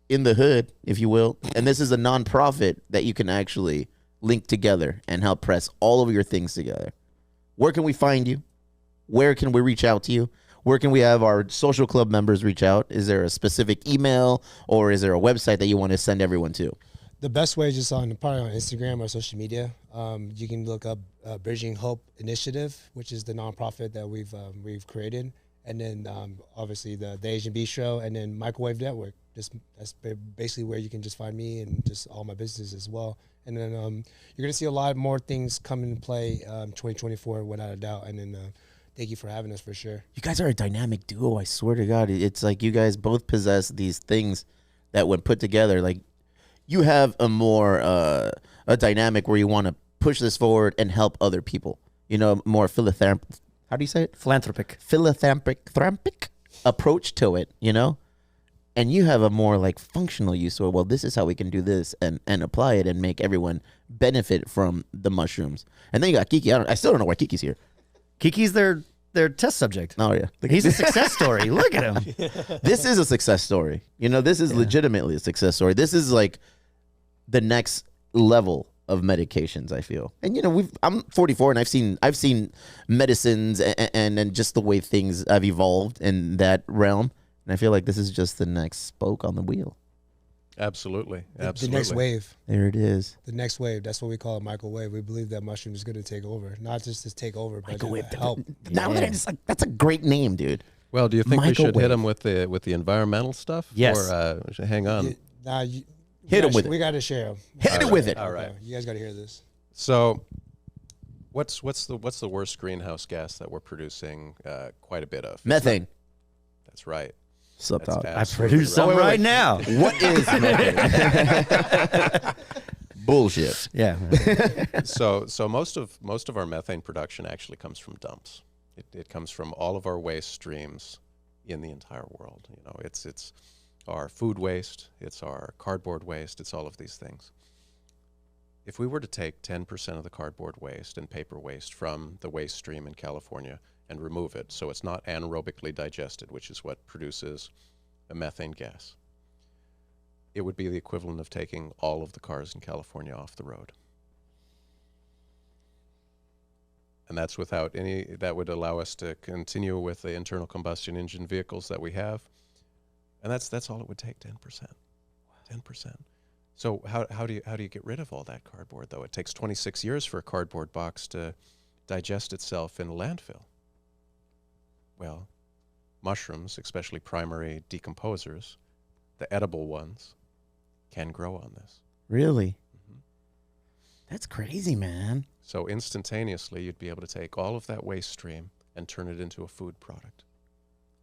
in the hood, if you will. And this is a nonprofit that you can actually link together and help press all of your things together. Where can we find you? Where can we reach out to you? Where can we have our social club members reach out? Is there a specific email or is there a website that you want to send everyone to? The best way is just probably on Instagram or social media. You can look up Bridging Hope Initiative, which is the nonprofit that we've created, and then obviously the Asian Bistro, and then Mycowave Network. That's basically where you can just find me and just all my businesses as well. And then you're gonna see a lot more things come into play 2024 without a doubt. And then thank you for having us for sure. You guys are a dynamic duo. I swear to God, it's like you guys both possess these things that when put together, like you have a more a dynamic where you want to push this forward and help other people. You know, more philanthropic. How do you say it? Philanthropic. Philanthropic approach to it. You know, and you have a more like functional use to it. Well, this is how we can do this and apply it and make everyone benefit from the mushrooms. And then you got Kiki. I still don't know why Kiki's here. Kiki's their test subject. Oh yeah, He's a success story. Look at him. This is a success story. You know, this is legitimately a success story. This is like the next level of medications, I feel. And you know, I'm 44 and I've seen medicines and just the way things have evolved in that realm. And I feel like this is just the next spoke on the wheel. Absolutely. The next wave. There it is. The next wave. That's what we call it, Mycowave. We believe that mushroom is going to take over. Not just to take over, but to help. Now that it's like, that's a great name, dude. Well, do you think we should hit Mycowave. them with the environmental stuff? Yes. Or hang on. Hit 'em with it. We got to share them. Hit it with it. All right. Okay, you guys got to hear this. So, what's the worst greenhouse gas that we're producing quite a bit of? Methane. That's right. Sup, That's dog? I absolutely produce some right now. What is methane? Bullshit. Yeah. So most of our methane production actually comes from dumps. It comes from all of our waste streams in the entire world. You know, it's our food waste, it's our cardboard waste, it's all of these things. If we were to take 10% of the cardboard waste and paper waste from the waste stream in California and remove it so it's not anaerobically digested, which is what produces a methane gas, it would be the equivalent of taking all of the cars in California off the road. And that's without any, that would allow us to continue with the internal combustion engine vehicles that we have. And that's all it would take, 10%. 10%. So how do you get rid of all that cardboard, though? It takes 26 years for a cardboard box to digest itself in a landfill. Well, mushrooms, especially primary decomposers, the edible ones, can grow on this. Really? That's crazy, man. So instantaneously, you'd be able to take all of that waste stream and turn it into a food product.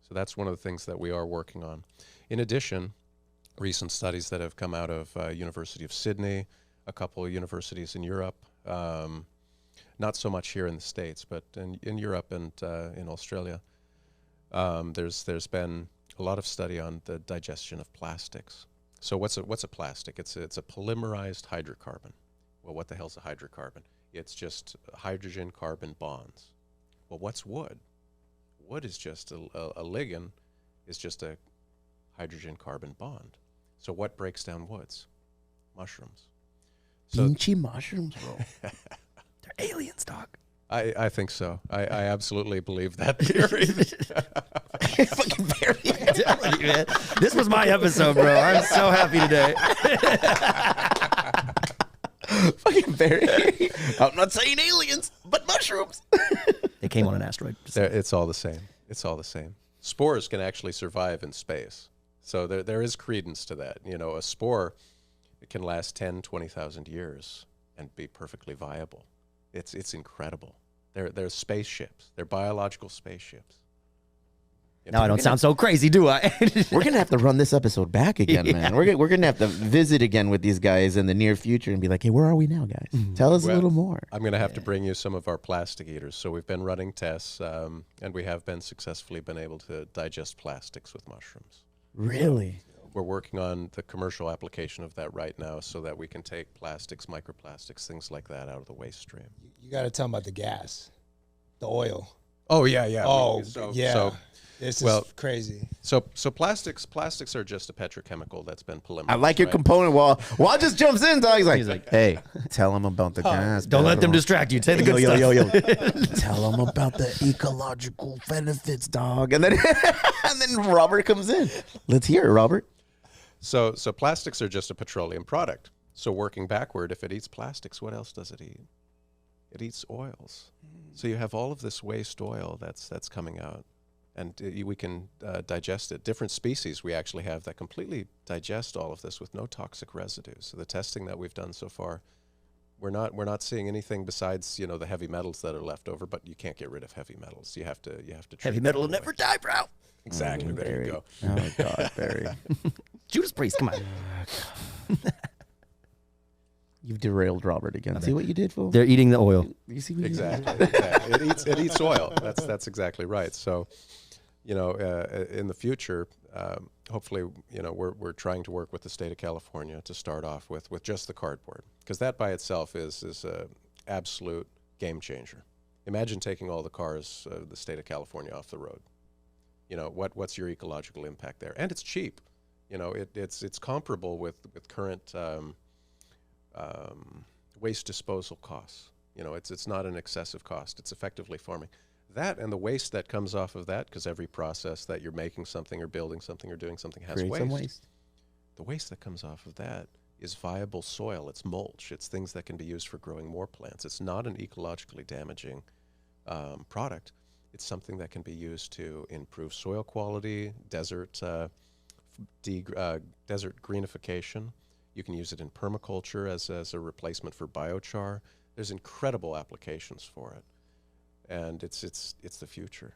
So that's one of the things that we are working on. In addition, recent studies that have come out of University of Sydney, a couple of universities in Europe, not so much here in the States, but in Europe and in Australia, there's been a lot of study on the digestion of plastics. So what's a plastic? It's a polymerized hydrocarbon. Well, what the hell's a hydrocarbon? It's just hydrogen-carbon bonds. Well, what's wood? Wood is just a ligand, is just a hydrogen-carbon bond. So what breaks down woods? Mushrooms. So Beachy mushrooms, bro. They're aliens, dog. I think so. I absolutely believe that theory. Fucking very. I'm telling you, man. This was my episode, bro. I'm so happy today. Fucking very. I'm not saying aliens, but mushrooms. They came on an asteroid. It's all the same. It's all the same. Spores can actually survive in space. So there is credence to that. You know, a spore can last 10, 20,000 years and be perfectly viable. It's incredible. They're spaceships. They're biological spaceships. Now I don't sound so crazy, do I? We're gonna have to run this episode back again, man. We're gonna have to visit again with these guys in the near future and be like, hey, where are we now, guys? Tell us a little more. I'm going to have to bring you some of our plastic eaters. So we've been running tests, and we have been successfully been able to digest plastics with mushrooms. Really? We're working on the commercial application of that right now so that we can take plastics, microplastics, things like that out of the waste stream. You got to tell them about the gas, the oil. Oh, yeah. Oh, So, yeah. So, This well, is crazy. So plastics are just a petrochemical that's been polymerized. I like your right? component. Wall just jumps in, dog. He's like, hey, tell them about the gas. Don't let them bro. distract you. Say the good stuff. Tell them about the ecological benefits, dog. And then Robert comes in. Let's hear it, Robert. So plastics are just a petroleum product. So working backward, if it eats plastics, what else does it eat? It eats oils. So you have all of this waste oil that's coming out. And we can digest it. Different species we actually have that completely digest all of this with no toxic residues. So the testing that we've done so far, we're not seeing anything besides the heavy metals that are left over. But you can't get rid of heavy metals. You have to treat Heavy them metal will away. never die, bro. Exactly. There you go. Oh, God, Barry. Judas Priest, come on. You've derailed Robert again. See what you did, fool? They're eating the oil. You see what Exactly. It eats oil. That's exactly right. So, in the future, hopefully, we're trying to work with the state of California to start off with just the cardboard, because that by itself is a absolute game changer. Imagine taking all the cars, the state of California, off the road. What's your ecological impact there? And it's cheap. It's comparable with current waste disposal costs. It's not an excessive cost. It's effectively farming. That and the waste that comes off of that, because every process that you're making something or building something or doing something has Create waste. some waste. The waste that comes off of that is viable soil. It's mulch. It's things that can be used for growing more plants. It's not an ecologically damaging product. It's something that can be used to improve soil quality, desert greenification. You can use it in permaculture as a replacement for biochar. There's incredible applications for it, and it's the future.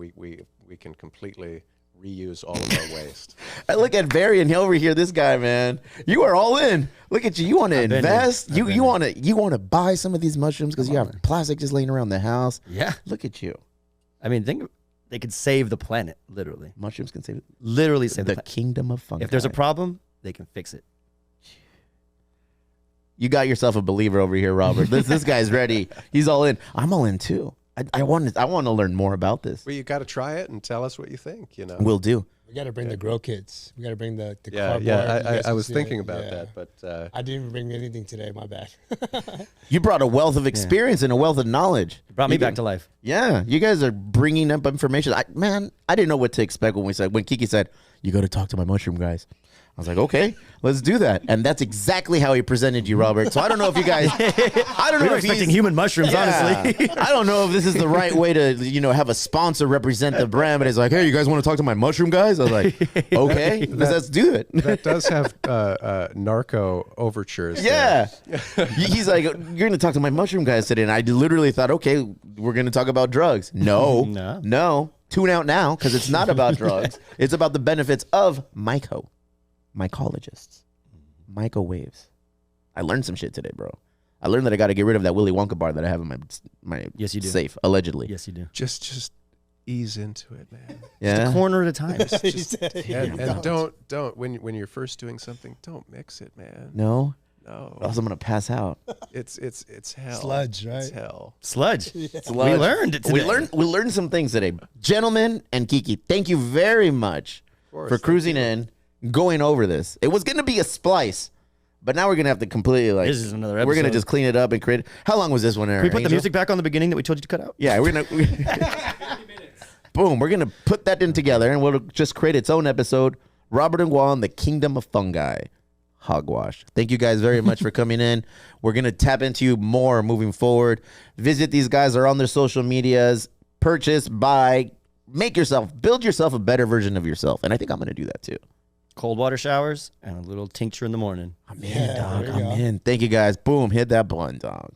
We can completely reuse all of our waste. I look at Barry and over here, this guy, man. You are all in. Look at you. You want to invest. You want to buy some of these mushrooms because you have plastic just laying around the house. Yeah. Look at you. I mean, they could save the planet, literally. Mushrooms can save it. Literally save the The planet. kingdom of fungi. If there's a problem, they can fix it. You got yourself a believer over here, Robert. This guy's ready. He's all in. I'm all in too. I want to learn more about this. Well, you got to try it and tell us what you think. Will do. We got to bring the grow kits. We got to bring the Yeah, cardboard. yeah. You guys I can was see thinking it. about Yeah. that, but I didn't bring anything today. My bad. You brought a wealth of experience and a wealth of knowledge. Brought me back to life. Yeah, you guys are bringing up information. I didn't know what to expect when Kiki said, you got to talk to my mushroom guys. I was like, okay, let's do that. And that's exactly how he presented you, Robert. So I don't know if you guys, I don't We know were if expecting he's, human mushrooms, Yeah. honestly. I don't know if this is the right way to, have a sponsor represent the brand, but it's like, hey, you guys want to talk to my mushroom guys? I was like, okay, let's do it. that does have narco overtures. Yeah. He's like, you're going to talk to my mushroom guys today. And I literally thought, okay, we're going to talk about drugs. No. Tune out now because it's not about drugs. It's about the benefits of mycologists, mycowaves. I learned some shit today, bro. I learned that I got to get rid of that Willy Wonka bar that I have in my Yes, you do. safe, allegedly. Yes, you do. Just ease into it, man. Yeah. A corner at a time. And don't when you're first doing something, don't mix it, man. No. No. Or else I'm going to pass out. It's hell. Sludge, right? It's hell. Sludge. We Sludge. learned it today. We learned some things today. Gentlemen and Kiki, thank you very much for cruising in, going over this. It was going to be a splice, but now we're going to have to completely This is another We're going to episode. just clean it up and create it. How long was this one, Aaron? Can we put the Angel? music back on the beginning that we told you to cut out? Yeah, we're going to boom, we're going to put that in together and we'll just create its own episode. Robert and Juan, the Kingdom of Fungi. Hogwash. Thank you guys very much for coming in. We're going to tap into you more moving forward. Visit these guys. They're on their social medias. Purchase, buy, build yourself a better version of yourself. And I think I'm going to do that too. Cold water showers and a little tincture in the morning. I'm in, Yeah, dog. there you I'm go. in. Thank you guys. Boom. Hit that button, dog.